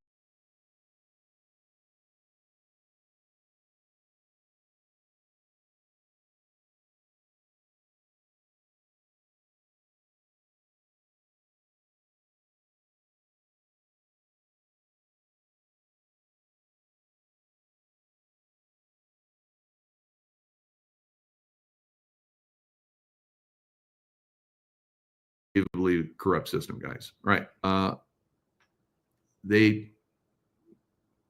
Corrupt system, guys. Right? They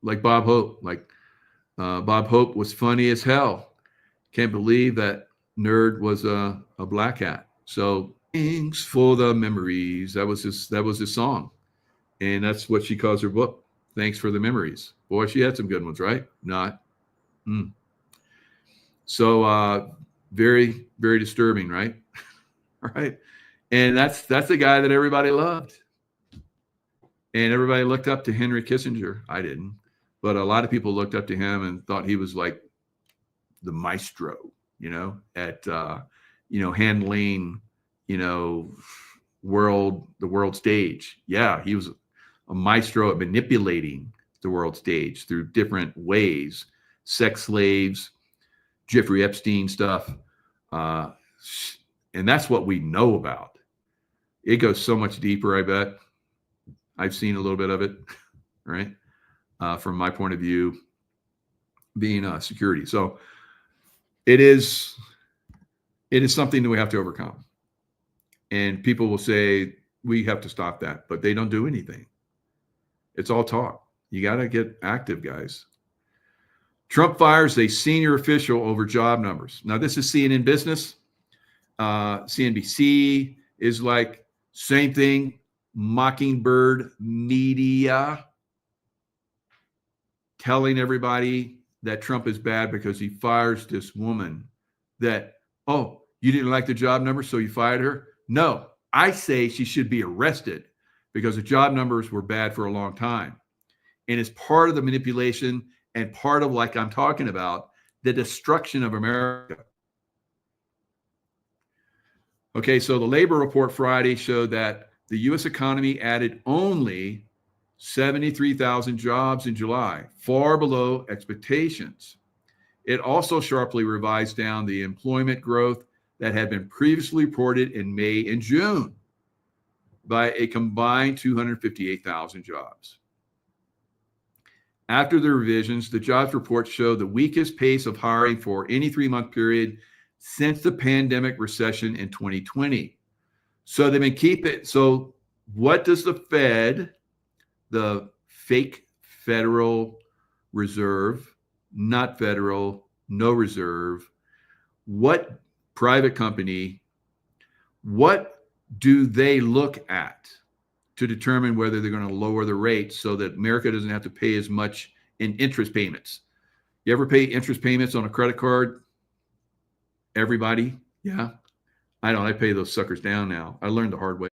like Bob Hope. Bob Hope was funny as hell. Can't believe that nerd was a black hat. So thanks for the memories. That was his song, and that's what she calls her book. Thanks for the memories. Boy, she had some good ones, right? Not. So very, very disturbing, right? All right. And that's the guy that everybody loved. And everybody looked up to Henry Kissinger. I didn't. But a lot of people looked up to him and thought he was like the maestro, at handling, the world stage. Yeah, he was a maestro at manipulating the world stage through different ways, sex slaves, Jeffrey Epstein stuff. And that's what we know about. It goes so much deeper, I bet. I've seen a little bit of it, right? From my point of view, being security. So it is something that we have to overcome. And people will say, we have to stop that, but they don't do anything. It's all talk. You got to get active, guys. Trump fires a senior official over job numbers. Now, this is CNN Business. CNBC is like, same thing. Mockingbird Media telling everybody that Trump is bad because he fires this woman that, oh, you didn't like the job number, so you fired her? No, I say she should be arrested because the job numbers were bad for a long time. And it's part of the manipulation and part of, like I'm talking about, the destruction of America. Okay, so the labor report Friday showed that the U.S. economy added only 73,000 jobs in July, far below expectations. It also sharply revised down the employment growth that had been previously reported in May and June by a combined 258,000 jobs. After the revisions, the jobs report showed the weakest pace of hiring for any 3-month period since the pandemic recession in 2020. So they've been keeping. So what does the Fed, the fake Federal Reserve, not federal, no reserve, what private company, what do they look at to determine whether they're going to lower the rates so that America doesn't have to pay as much in interest payments? You ever pay interest payments on a credit card? Everybody? Yeah. I don't. I pay those suckers down now. I learned the hard way.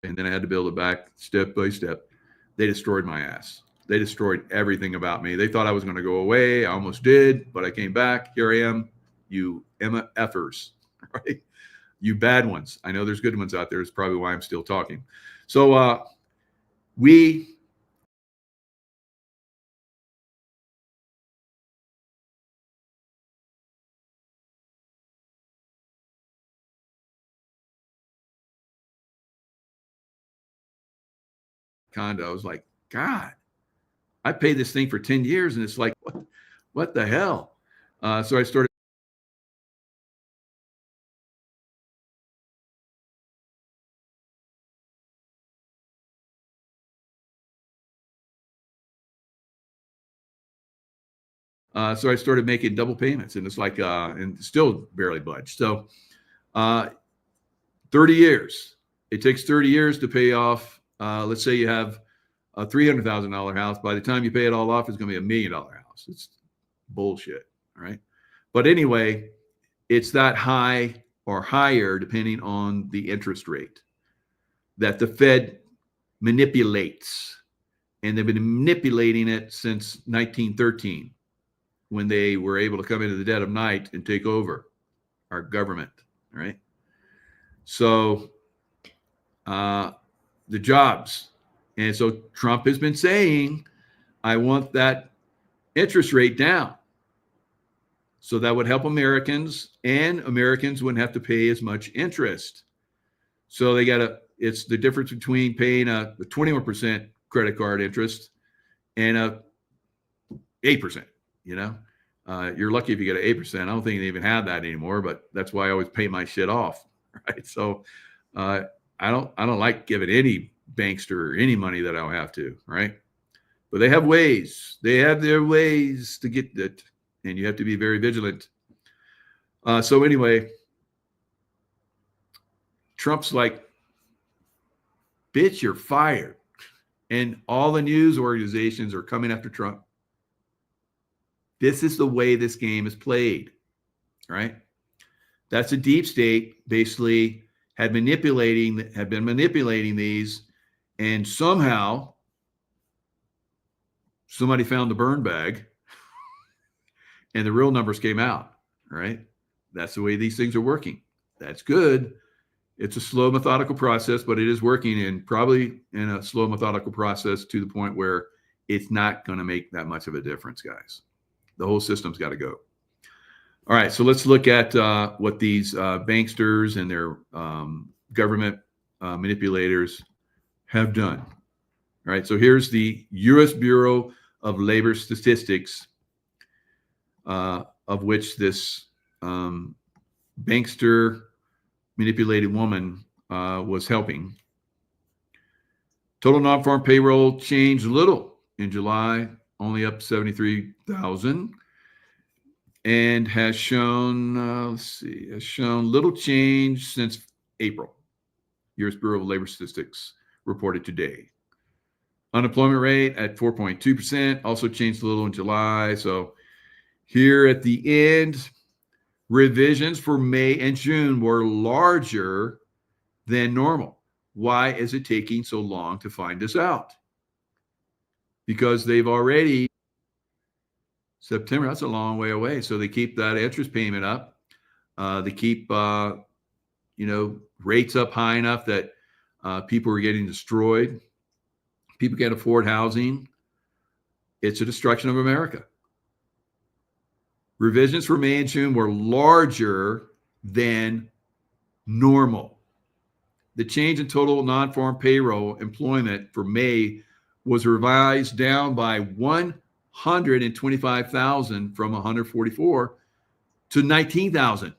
And then I had to build it back step by step. They destroyed my ass. They destroyed everything about me. They thought I was going to go away. I almost did, but I came back. Here I am, you MFers, right? You bad ones. I know there's good ones out there. It's probably why I'm still talking. So we condo. I was like, God, I paid this thing for 10 years and it's like, what the hell? So I started. So I started making double payments, and it's like, and still barely budged. So 30 years. It takes 30 years to pay off. Let's say you have a $300,000 house. By the time you pay it all off, it's going to be $1 million house. It's bullshit, right? But anyway, it's that high or higher depending on the interest rate that the Fed manipulates. And they've been manipulating it since 1913. When they were able to come into the dead of night and take over our government, right? So the jobs. And so Trump has been saying, I want that interest rate down. So that would help Americans, and Americans wouldn't have to pay as much interest. So they it's the difference between paying a 21% credit card interest and a 8%. You know, you're lucky if you get an 8%. I don't think they even have that anymore, but that's why I always pay my shit off, right? So I don't like giving any bankster any money that I don't have to, right? But they have ways. They have their ways to get it, and you have to be very vigilant. So anyway, Trump's like, bitch, you're fired. And all the news organizations are coming after Trump. This is the way this game is played, right? That's a deep state basically have been manipulating these, and somehow somebody found the burn bag and the real numbers came out, right? That's the way these things are working. That's good. It's a slow, methodical process, but it is working, and probably in a slow, methodical process to the point where it's not going to make that much of a difference, guys. The whole system's got to go. All right, so let's look at what these banksters and their government manipulators have done. All right, so here's the U.S. Bureau of Labor Statistics, of which this bankster manipulated woman was helping. Total non-farm payroll changed little in July, only up 73,000, and has shown, has shown little change since April. U.S. Bureau of Labor Statistics reported today. Unemployment rate at 4.2%, also changed a little in July. So here at the end, revisions for May and June were larger than normal. Why is it taking so long to find this out? Because they've already September, that's a long way away. So they keep that interest payment up. They keep, rates up high enough that people are getting destroyed. People can't afford housing. It's a destruction of America. Revisions for May and June were larger than normal. The change in total non-farm payroll employment for May was revised down by 125,000 from 144 to 19,000.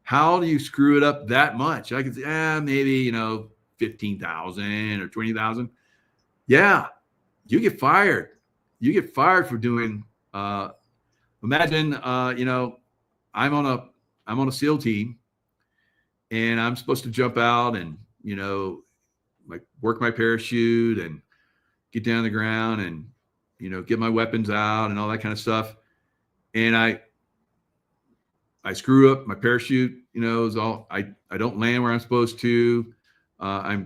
How do you screw it up that much? I could say, maybe, 15,000 or 20,000. Yeah, you get fired. You get fired for doing, imagine, I'm on a SEAL team and I'm supposed to jump out and, like work my parachute and get down the ground and, get my weapons out and all that kind of stuff. And I screw up my parachute, is all I don't land where I'm supposed to. I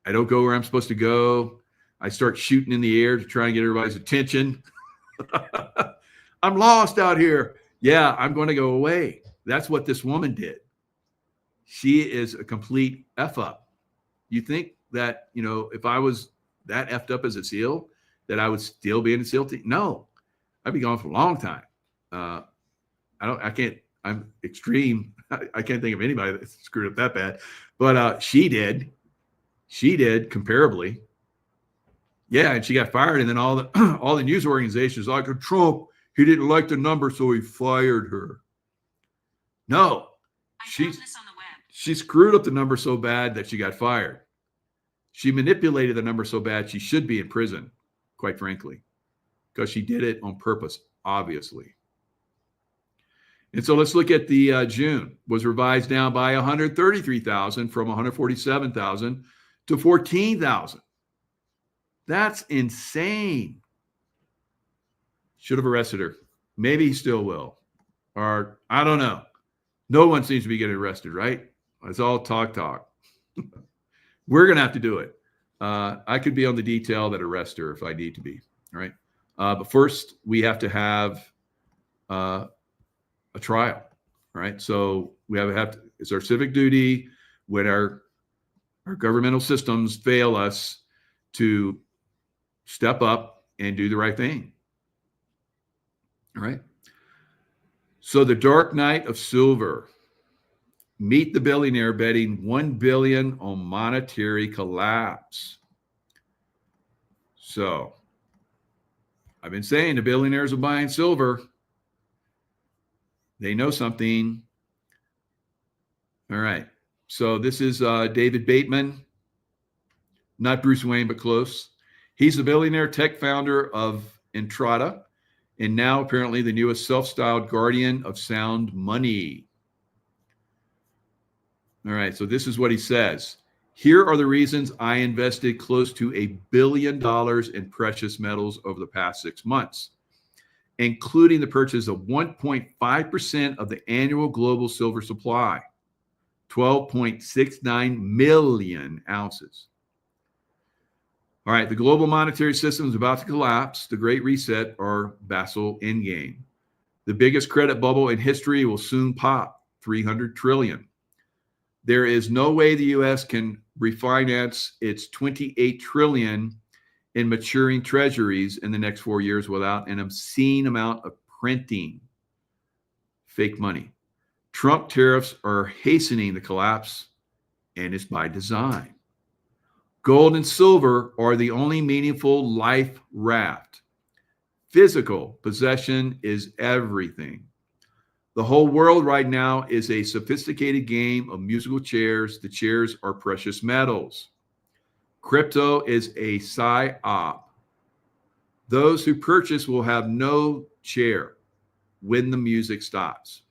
don't go where I'm supposed to go. I start shooting in the air to try and get everybody's attention. I'm lost out here. Yeah, I'm going to go away. That's what this woman did. She is a complete F up. You think that, if I was that effed up as a SEAL, that I would still be in the SEAL team? No, I'd be gone for a long time. I'm extreme. I can't think of anybody that screwed up that bad, but she did comparably. Yeah. And she got fired. And then all the news organizations like Trump, he didn't like the number, so he fired her. No, she screwed up the number so bad that she got fired. She manipulated the number so bad she should be in prison, quite frankly, because she did it on purpose, obviously. And so let's look at the June was revised down by 133,000 from 147,000 to 14,000. That's insane. Should have arrested her. Maybe he still will. Or I don't know. No one seems to be getting arrested, right? It's all talk. We're going to have to do it. I could be on the detail that arrests her if I need to be. All right. But first, we have to have a trial. Right. So we it's our civic duty when our governmental systems fail us to step up and do the right thing. All right. So the dark night of silver. Meet the billionaire betting $1 billion on monetary collapse. So I've been saying the billionaires are buying silver. They know something. All right. So this is David Bateman, not Bruce Wayne, but close. He's the billionaire tech founder of Entrada, and now apparently the newest self-styled guardian of sound money. All right, so this is what he says. Here are the reasons I invested close to $1 billion in precious metals over the past 6 months, including the purchase of 1.5% of the annual global silver supply, 12.69 million ounces. All right, the global monetary system is about to collapse. The Great Reset or Basel Endgame. The biggest credit bubble in history will soon pop, 300 trillion. There is no way the U.S. can refinance its 28 trillion in maturing treasuries in the next 4 years without an obscene amount of printing fake money. Trump tariffs are hastening the collapse, and it's by design. Gold and silver are the only meaningful life raft. Physical possession is everything. The whole world right now is a sophisticated game of musical chairs. The chairs are precious metals. Crypto is a psyop. Those who purchase will have no chair when the music stops.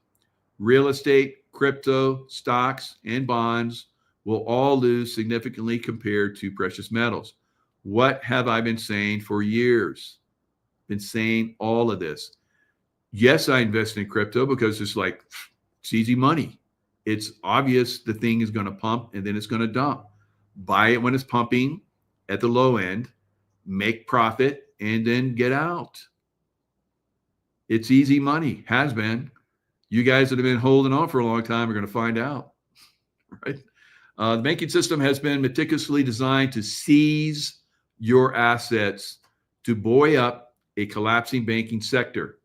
Real estate, crypto, stocks, and bonds will all lose significantly compared to precious metals. What have I been saying for years? Been saying all of this. Yes, I invest in crypto because it's easy money. It's obvious the thing is going to pump and then it's going to dump. Buy it when it's pumping at the low end, make profit, and then get out. It's easy money, has been. You guys that have been holding on for a long time are going to find out, right? The banking system has been meticulously designed to seize your assets to buoy up a collapsing banking sector.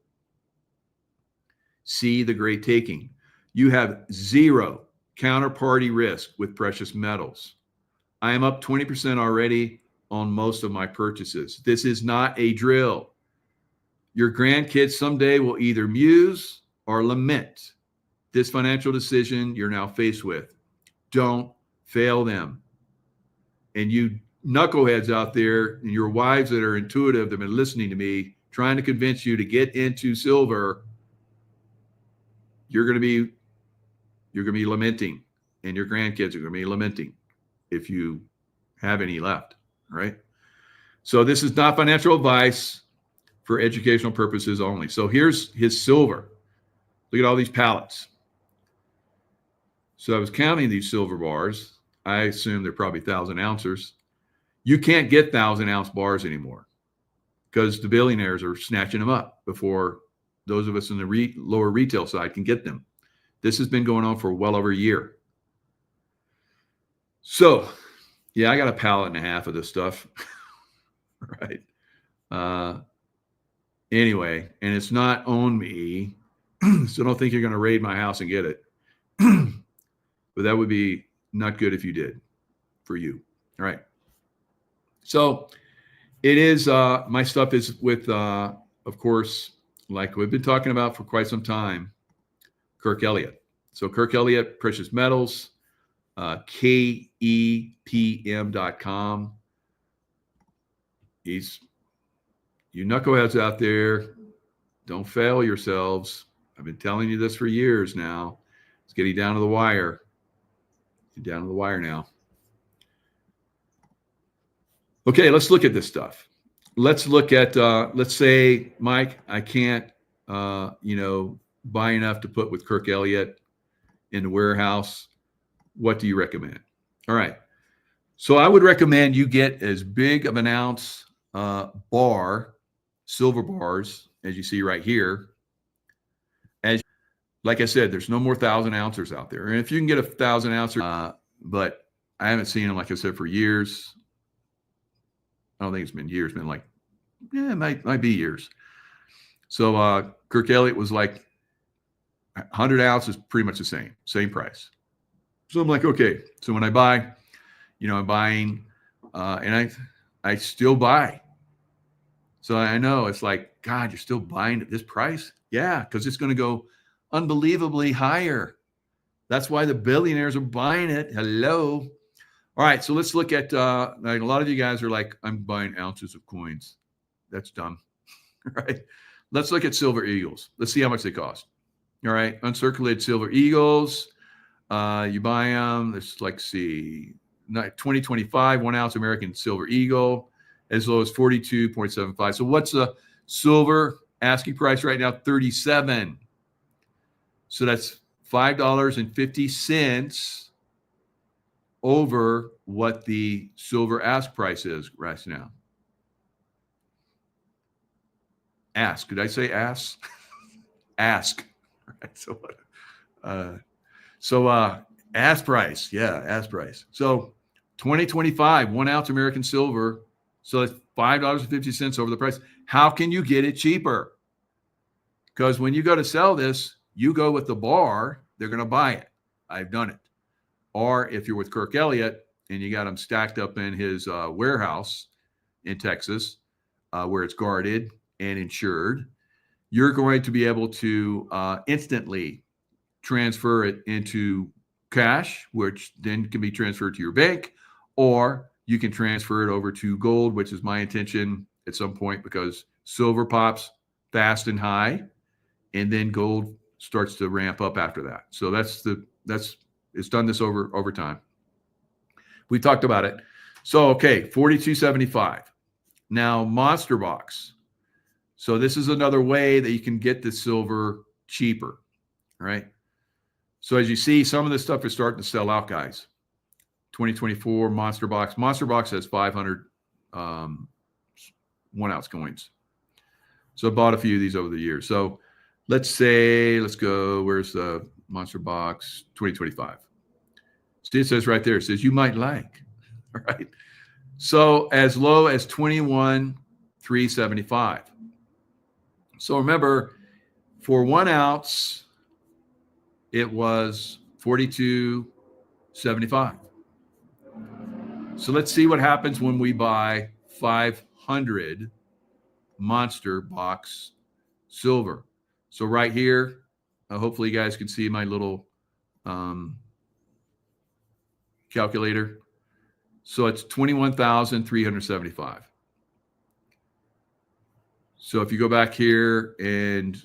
See the great taking. You have zero counterparty risk with precious metals. I am up 20% already on most of my purchases. This is not a drill. Your grandkids someday will either muse or lament this financial decision you're now faced with. Don't fail them. And you knuckleheads out there and your wives that are intuitive that have been listening to me, trying to convince you to get into silver, you're going to be lamenting, and your grandkids are going to be lamenting if you have any left, right? So this is not financial advice, for educational purposes only. So here's his silver. Look at all these pallets. So I was counting these silver bars. I assume they're probably 1,000 ounces. You can't get 1,000-ounce bars anymore because the billionaires are snatching them up before those of us in the lower retail side can get them. This has been going on for well over a year. So, yeah, I got a pallet and a half of this stuff, right? Anyway, and it's not on me, so don't think you're going to raid my house and get it. But that would be not good if you did, for you. All right. So it is, my stuff is with, of course, like we've been talking about for quite some time, Kirk Elliott. So Kirk Elliott, Precious Metals, KEPM.com. You knuckleheads out there, don't fail yourselves. I've been telling you this for years now. It's getting down to the wire. Down to the wire now. Okay, let's look at this stuff. Let's look at, let's say, Mike, I can't, buy enough to put with Kirk Elliott in the warehouse. What do you recommend? All right. So I would recommend you get as big of an ounce bar, silver bars, as you see right here. Like I said, there's no more 1,000 ounces out there. And if you can get 1,000 ounces, but I haven't seen them, like I said, for years. I don't think it's been years, been like, yeah, it might be years. So Kirk Elliott was like 100 ounces, pretty much the same price. So I'm like, okay. So when I buy, I'm buying, and I still buy. So I know it's like, God, you're still buying at this price? Yeah, because it's going to go unbelievably higher. That's why the billionaires are buying it. Hello. All right, so let's look at, like a lot of you guys are like, I'm buying ounces of coins. That's dumb, right? Let's look at silver eagles. Let's see how much they cost. All right, uncirculated silver eagles. You buy them. Let's see, 2025, 1 ounce American silver eagle, as low as 42.75. So what's the silver asking price right now? 37. So that's $5.50 over what the silver ask price is right now. Ask. Did I say ass? Ask. Right. So ask price. Yeah, ask price. So 2025, 1 ounce American silver. So that's $5.50 over the price. How can you get it cheaper? Because when you go to sell this, you go with the bar, they're going to buy it. I've done it. Or if you're with Kirk Elliott and you got them stacked up in his warehouse in Texas, where it's guarded and insured, you're going to be able to instantly transfer it into cash, which then can be transferred to your bank, or you can transfer it over to gold, which is my intention at some point, because silver pops fast and high, and then gold starts to ramp up after that. So it's done this over time. We talked about it. So, okay, $42.75. Now, Monster Box. So this is another way that you can get the silver cheaper, right? So as you see, some of this stuff is starting to sell out, guys. 2024 Monster Box. Monster Box has 500 1 ounce coins. So I bought a few of these over the years. So let's go, where's the Monster Box 2025? See, it says right there, it says you might like, all right? So as low as 21,375. So remember, for 1 ounce, it was 42.75. So let's see what happens when we buy 500 Monster Box silver. So right here, hopefully you guys can see my little calculator. So it's 21,375. So if you go back here and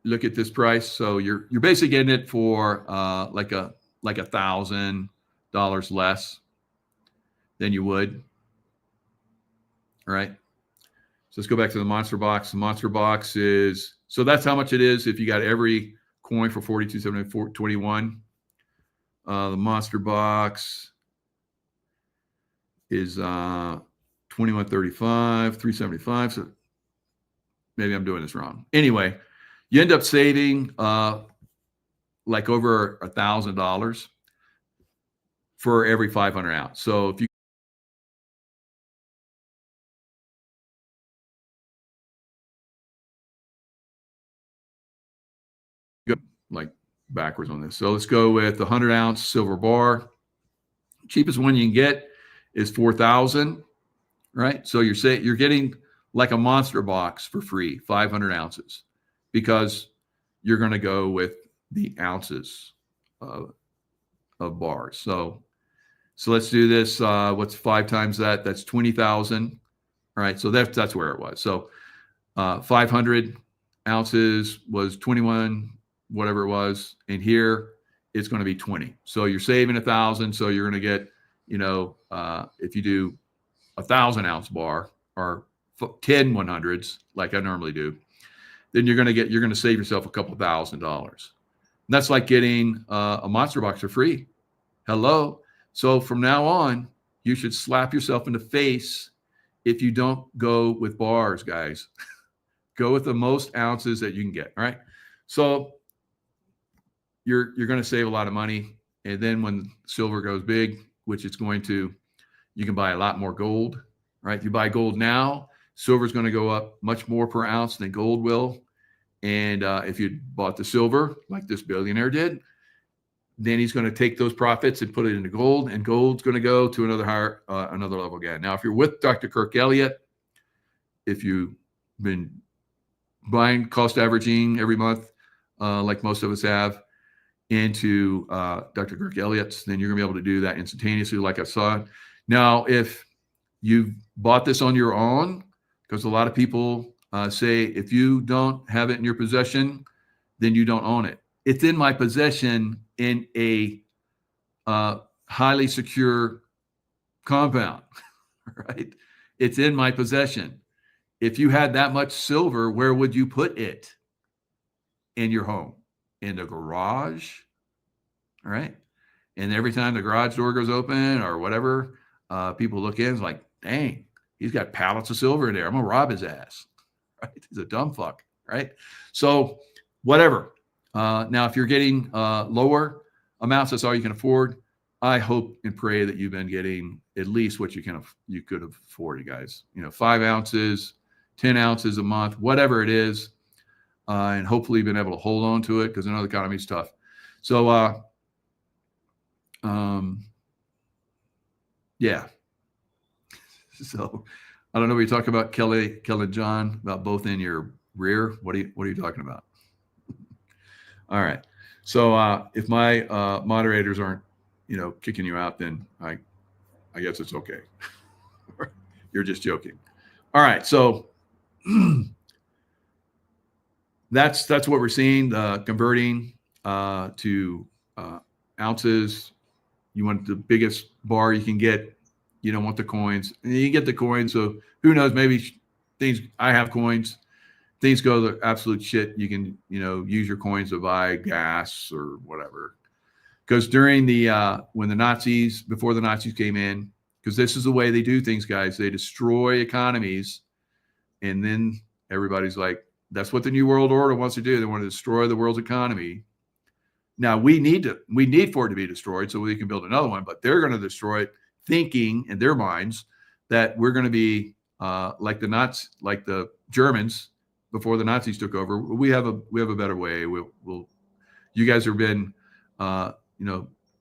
look at this price, so you're basically getting it for like $1,000 less than you would. All right. So let's go back to the Monster Box. The Monster Box is, so that's how much it is if you got every coin for 42.71. The Monster Box is 21.35, 375. So maybe I'm doing this wrong. Anyway, you end up saving like over $1,000 for every 500 ounce. So if you go like backwards on this. So let's go with the 100 ounce silver bar. Cheapest one you can get is 4,000, right? So you're getting like a Monster Box for free, 500 ounces, because you're going to go with the ounces of bars. So let's do this. What's 5 times that? That's 20,000. All right. So that's where it was. So 500 ounces was 21, whatever it was. And here it's going to be 20. So you're saving 1,000. So you're going to get, if you do 1,000 ounce bar or 10 100s, like I normally do, then you're going to save yourself a couple $1,000. And that's like getting a Monster Box for free. Hello. So from now on, you should slap yourself in the face if you don't go with bars, guys. Go with the most ounces that you can get. All right. So you're going to save a lot of money. And then when silver goes big, which it's going to, you can buy a lot more gold. Right. If you buy gold now, silver is going to go up much more per ounce than gold will. And if you bought the silver like this billionaire did, then he's going to take those profits and put it into gold, and gold's going to go to another level again. Now, if you're with Dr. Kirk Elliott, if you've been buying cost averaging every month, like most of us have, into Dr. Kirk Elliott's, then you're going to be able to do that instantaneously, like I saw. Now, if you bought this on your own, because a lot of people say if you don't have it in your possession, then you don't own it. It's in my possession in a highly secure compound, right? It's in my possession. If you had that much silver, where would you put it? In your home, in the garage, all right? And every time the garage door goes open or whatever, people look in, it's like, dang, he's got pallets of silver in there. I'm gonna rob his ass, right? He's a dumb fuck, right? So whatever. Now, if you're getting lower amounts, that's all you can afford. I hope and pray that you've been getting at least what you could afford, you guys. 5 ounces, 10 ounces a month, whatever it is, and hopefully you've been able to hold on to it, because I know the economy is tough. So, yeah. So I don't know what you're talking about, Kelly and John, about both in your rear. What are you talking about? All right. So if my moderators aren't, kicking you out, then I guess it's okay. You're just joking. All right. So that's what we're seeing. Converting to ounces. You want the biggest bar you can get. You don't want the coins. And you get the coins. So who knows? Maybe things. I have coins. Things go to absolute shit. You can, use your coins to buy gas or whatever. Because during before the Nazis came in, because this is the way they do things, guys. They destroy economies, and then everybody's like, that's what the New World Order wants to do. They want to destroy the world's economy. Now we need for it to be destroyed so we can build another one, but they're going to destroy it, thinking in their minds that we're going to be like the Nazis, like the Germans before the Nazis took over. We have a better way. We'll you guys have been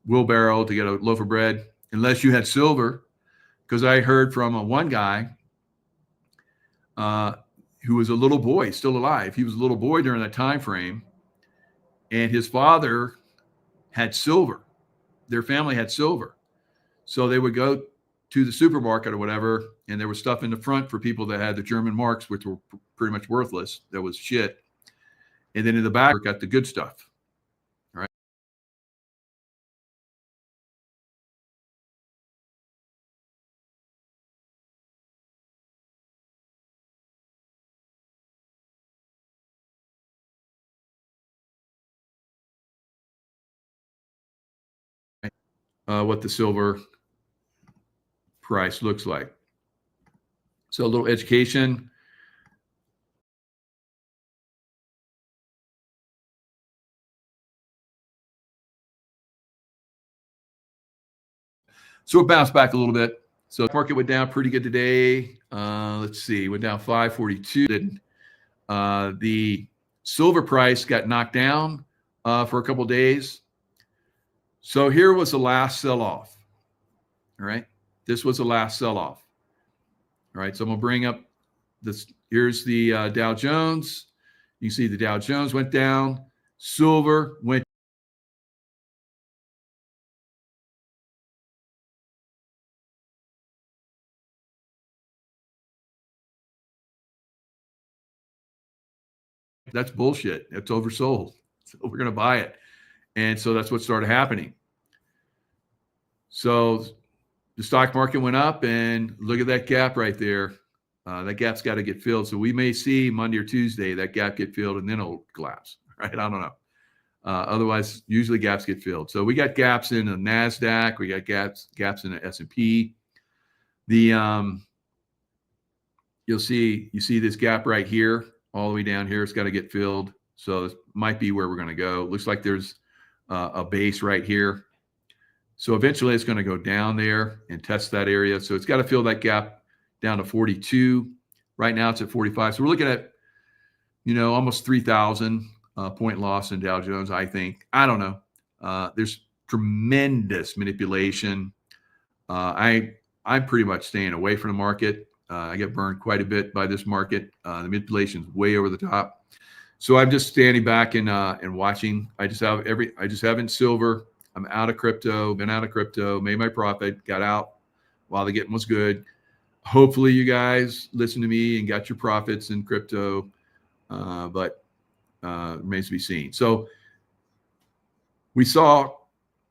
wheelbarrow to get a loaf of bread unless you had silver, because I heard from one guy who was a little boy, still alive. He was a little boy during that time frame, and his father had silver. Their family had silver. So they would go to the supermarket or whatever, and there was stuff in the front for people that had the German marks, which were pretty much worthless. That was shit. And then in the back, got the good stuff. All right. What the silver price looks like. So a little education. So it bounced back a little bit. So the market went down pretty good today. Let's see, went down 542. The silver price got knocked down for a couple of days. So here was the last sell-off. All right. This was the last sell-off. All right. So I'm going to bring up this. Here's the Dow Jones. You see the Dow Jones went down. Silver went. That's bullshit. It's oversold. So we're going to buy it. And so that's what started happening. So the stock market went up, and look at that gap right there. That gap's got to get filled. So we may see Monday or Tuesday that gap get filled, and then it'll collapse. Right? I don't know. Otherwise, usually gaps get filled. So we got gaps in the NASDAQ. We got gaps in the S&P. You see this gap right here, all the way down here. It's got to get filled. So this might be where we're going to go. Looks like there's a base right here. So eventually it's going to go down there and test that area. So it's got to fill that gap down to 42. Right now it's at 45. So we're looking at, almost 3,000 point loss in Dow Jones, I think. I don't know. There's tremendous manipulation. I'm pretty much staying away from the market. I get burned quite a bit by this market. The manipulation's way over the top. So I'm just standing back and watching. I just have in silver. I'm out of crypto, been out of crypto, made my profit, got out while the getting was good. Hopefully you guys listen to me and got your profits in crypto, but remains to be seen. So we saw, all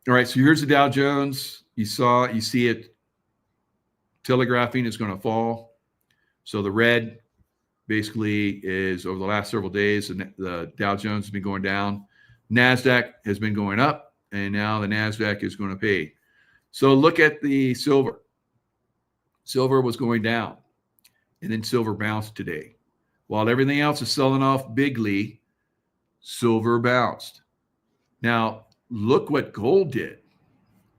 right, so here's the Dow Jones. You see it telegraphing is going to fall. So the red basically is over the last several days, the Dow Jones has been going down. NASDAQ has been going up. And now the NASDAQ is going to pay. So look at the silver. Silver was going down, and then silver bounced today. While everything else is selling off bigly, silver bounced. Now, look what gold did.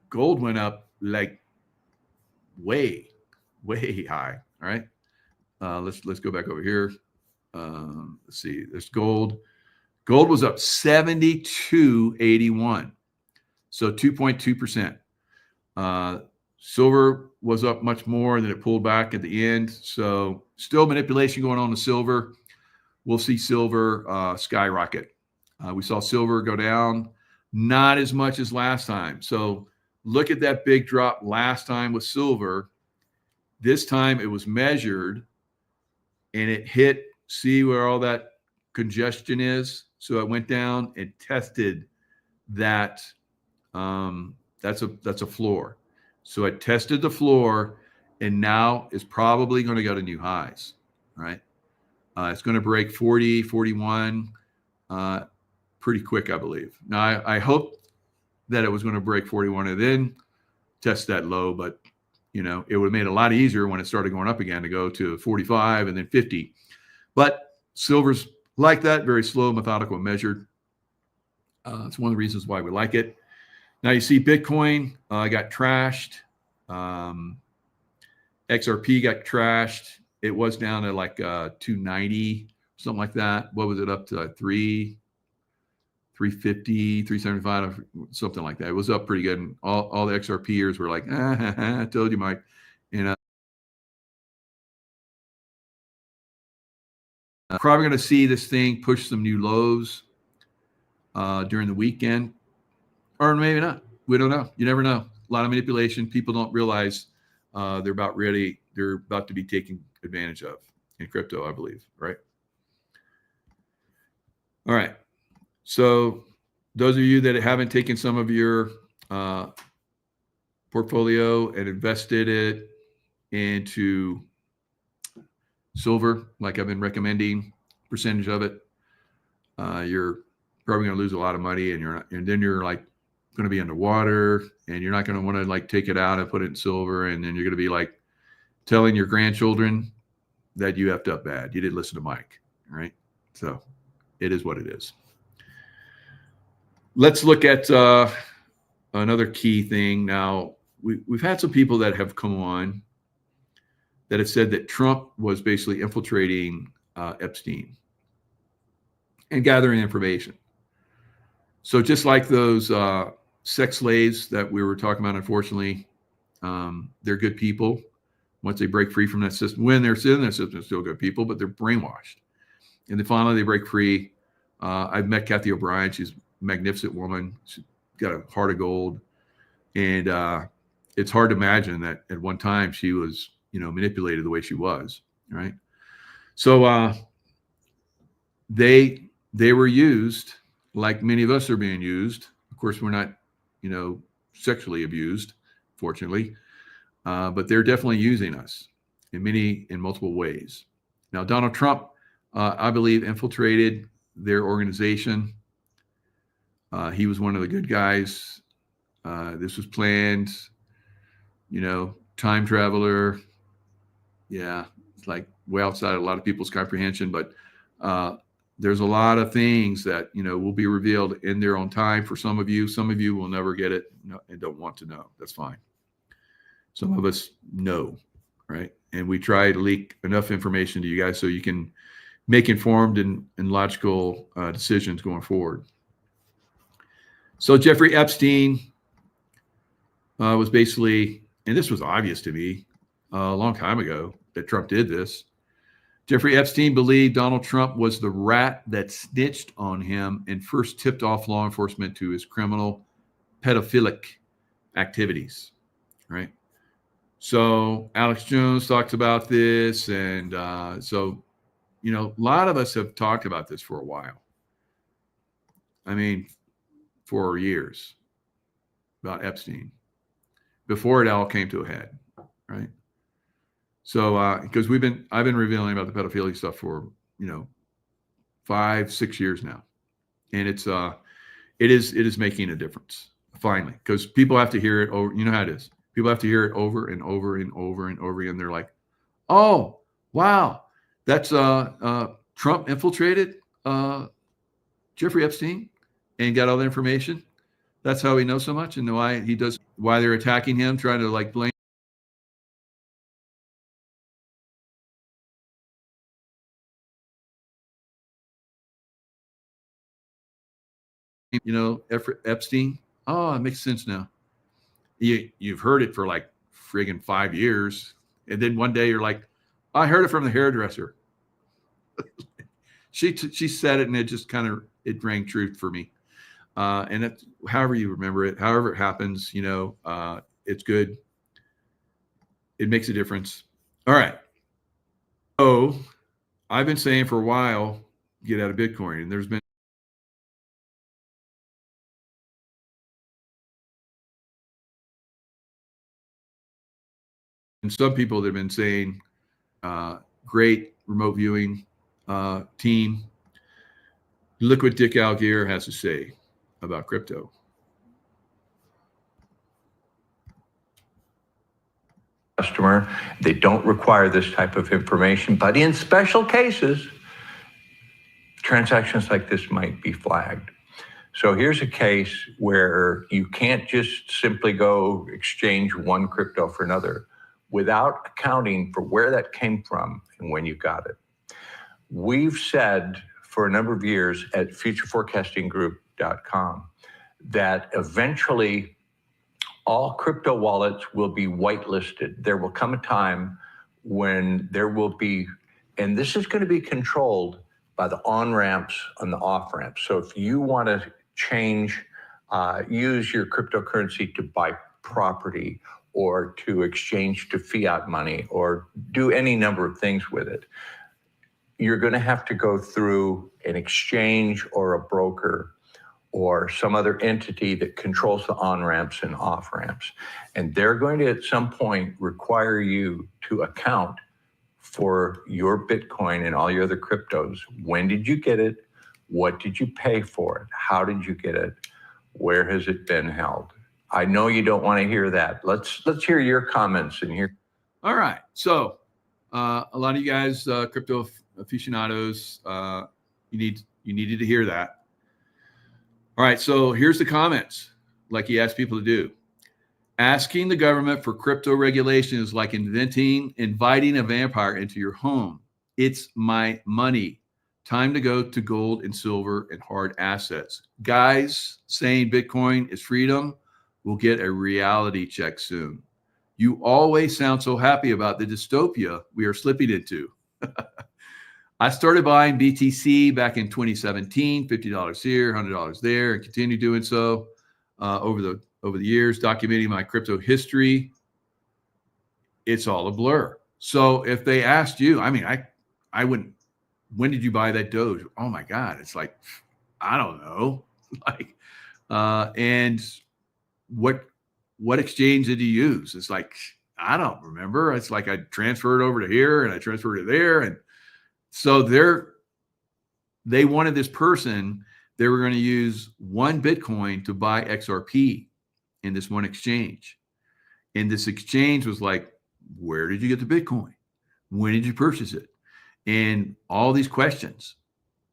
Gold went up like way, way high. All right. Let's go back over here. Let's see. There's gold. Gold was up 72.81. So 2.2%. Silver was up much more, and then it pulled back at the end. So still manipulation going on with silver. We'll see silver skyrocket. We saw silver go down, not as much as last time. So look at that big drop last time with silver. This time it was measured, and it hit, see where all that congestion is? So it went down and tested that. That's a floor. So it tested the floor, and now is probably going to go to new highs. All right. It's going to break 40, 41 pretty quick, I believe. Now, I hope that it was going to break 41 and then test that low, but You know, it would have made it a lot easier when it started going up again to go to 45 and then 50. But silver's like that, very slow, methodical, and measured. It's one of the reasons why we like it. Now you see Bitcoin got trashed. XRP got trashed. It was down to like 290, something like that. What was it up to? 350, 375, something like that. It was up pretty good. And all the XRPers were like, I told you, Mike. And probably going to see this thing push some new lows during the weekend, or maybe not. We don't know. You never know. A lot of manipulation. People don't realize they're about to be taken advantage of in crypto, I believe. Right. All right. So those of you that haven't taken some of your portfolio and invested it into silver, like I've been recommending, percentage of it, you're probably going to lose a lot of money, and then you're like going to be underwater, and you're not going to want to like take it out and put it in silver, and then you're going to be like telling your grandchildren that you effed up bad. You didn't listen to Mike, right? So it is what it is. Let's look at another key thing. Now, we've had some people that have come on that have said that Trump was basically infiltrating Epstein and gathering information. So just like those sex slaves that we were talking about, unfortunately, they're good people. Once they break free from that system, when they're in that system, they're still good people, but they're brainwashed. And then finally they break free. I've met Kathy O'Brien. She's a magnificent woman. She's got a heart of gold. And it's hard to imagine that at one time she was, manipulated the way she was, right? So they were used like many of us are being used. Of course, we're not, sexually abused, fortunately, but they're definitely using us in multiple ways. Now, Donald Trump, I believe, infiltrated their organization. He was one of the good guys. This was planned, time traveler. Yeah, it's like way outside a lot of people's comprehension, but there's a lot of things that, will be revealed in their own time for some of you. Some of you will never get it and don't want to know. That's fine. Some of us know, right? And we try to leak enough information to you guys so you can make informed and logical decisions going forward. So Jeffrey Epstein was basically, and this was obvious to me a long time ago that Trump did this. Jeffrey Epstein believed Donald Trump was the rat that snitched on him and first tipped off law enforcement to his criminal pedophilic activities, right? So Alex Jones talks about this. And so, a lot of us have talked about this for a while. I mean, for years, about Epstein, before it all came to a head, right? So, because I've been revealing about the pedophilia stuff for 5-6 years now, and it is making a difference finally, because people have to hear it over. You know how it is. People have to hear it over and over and over and over again. They're like, "Oh, wow, that's Trump infiltrated Jeffrey Epstein and got all the information. That's how he knows so much, and why they're attacking him, trying to like blame." Epstein. Oh, it makes sense now. You've heard it for like friggin' 5 years. And then one day you're like, I heard it from the hairdresser. She said it, and it just it rang truth for me. And that's however you remember it, however it happens, it's good. It makes a difference. All right. So I've been saying for a while, get out of Bitcoin. And there's been some people that have been saying, great remote viewing team. Look what Dick Algier has to say about crypto. customer. They don't require this type of information, but in special cases, transactions like this might be flagged. So here's a case where you can't just simply go exchange one crypto for another without accounting for where that came from and when you got it. We've said for a number of years at futureforecastinggroup.com that eventually all crypto wallets will be whitelisted. There will come a time when there will be, and this is going to be controlled by the on-ramps and the off-ramps. So if you want to change, use your cryptocurrency to buy property or to exchange to fiat money or do any number of things with it, you're going to have to go through an exchange or a broker or some other entity that controls the on-ramps and off-ramps. And they're going to, at some point, require you to account for your Bitcoin and all your other cryptos. When did you get it? What did you pay for it? How did you get it? Where has it been held? I know you don't want to hear that. Let's hear your comments and hear. All right. So a lot of you guys, crypto aficionados, you needed to hear that. All right. So here's the comments, like he asked people to do. Asking the government for crypto regulation is like inviting a vampire into your home. It's my money. Time to go to gold and silver and hard assets. Guys saying Bitcoin is freedom will get a reality check soon. You always sound so happy about the dystopia we are slipping into. I started buying BTC back in 2017, $50 here, $100 there, and continue doing so over the years, documenting my crypto history. It's all a blur. So if they asked you, I mean, I wouldn't, when did you buy that Doge? Oh my God. It's like, I don't know. Like, and what exchange did you use? It's like, I don't remember. It's like I transferred over to here and I transferred to there. And so they wanted this person, they were going to use one Bitcoin to buy XRP in this one exchange. And this exchange was like, where did you get the Bitcoin? When did you purchase it? And all these questions.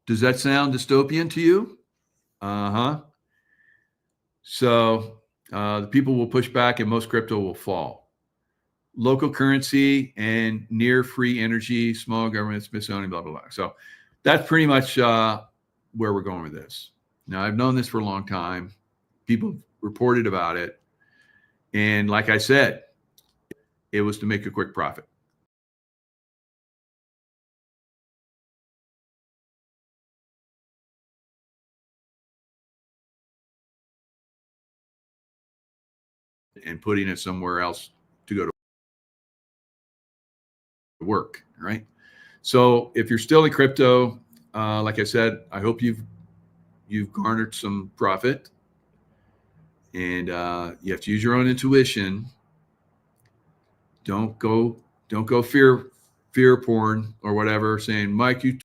Does that sound dystopian to you? Uh-huh. So the people will push back and most crypto will fall. Local currency and near free energy, small government, Smithsonian, blah, blah, blah. So that's pretty much where we're going with this. Now, I've known this for a long time. People reported about it. And like I said, it was to make a quick profit. And putting it somewhere else to go to work, right? So if you're still in crypto, like I said, I hope you've garnered some profit, and you have to use your own intuition. Don't go fear porn or whatever, saying, Mike, you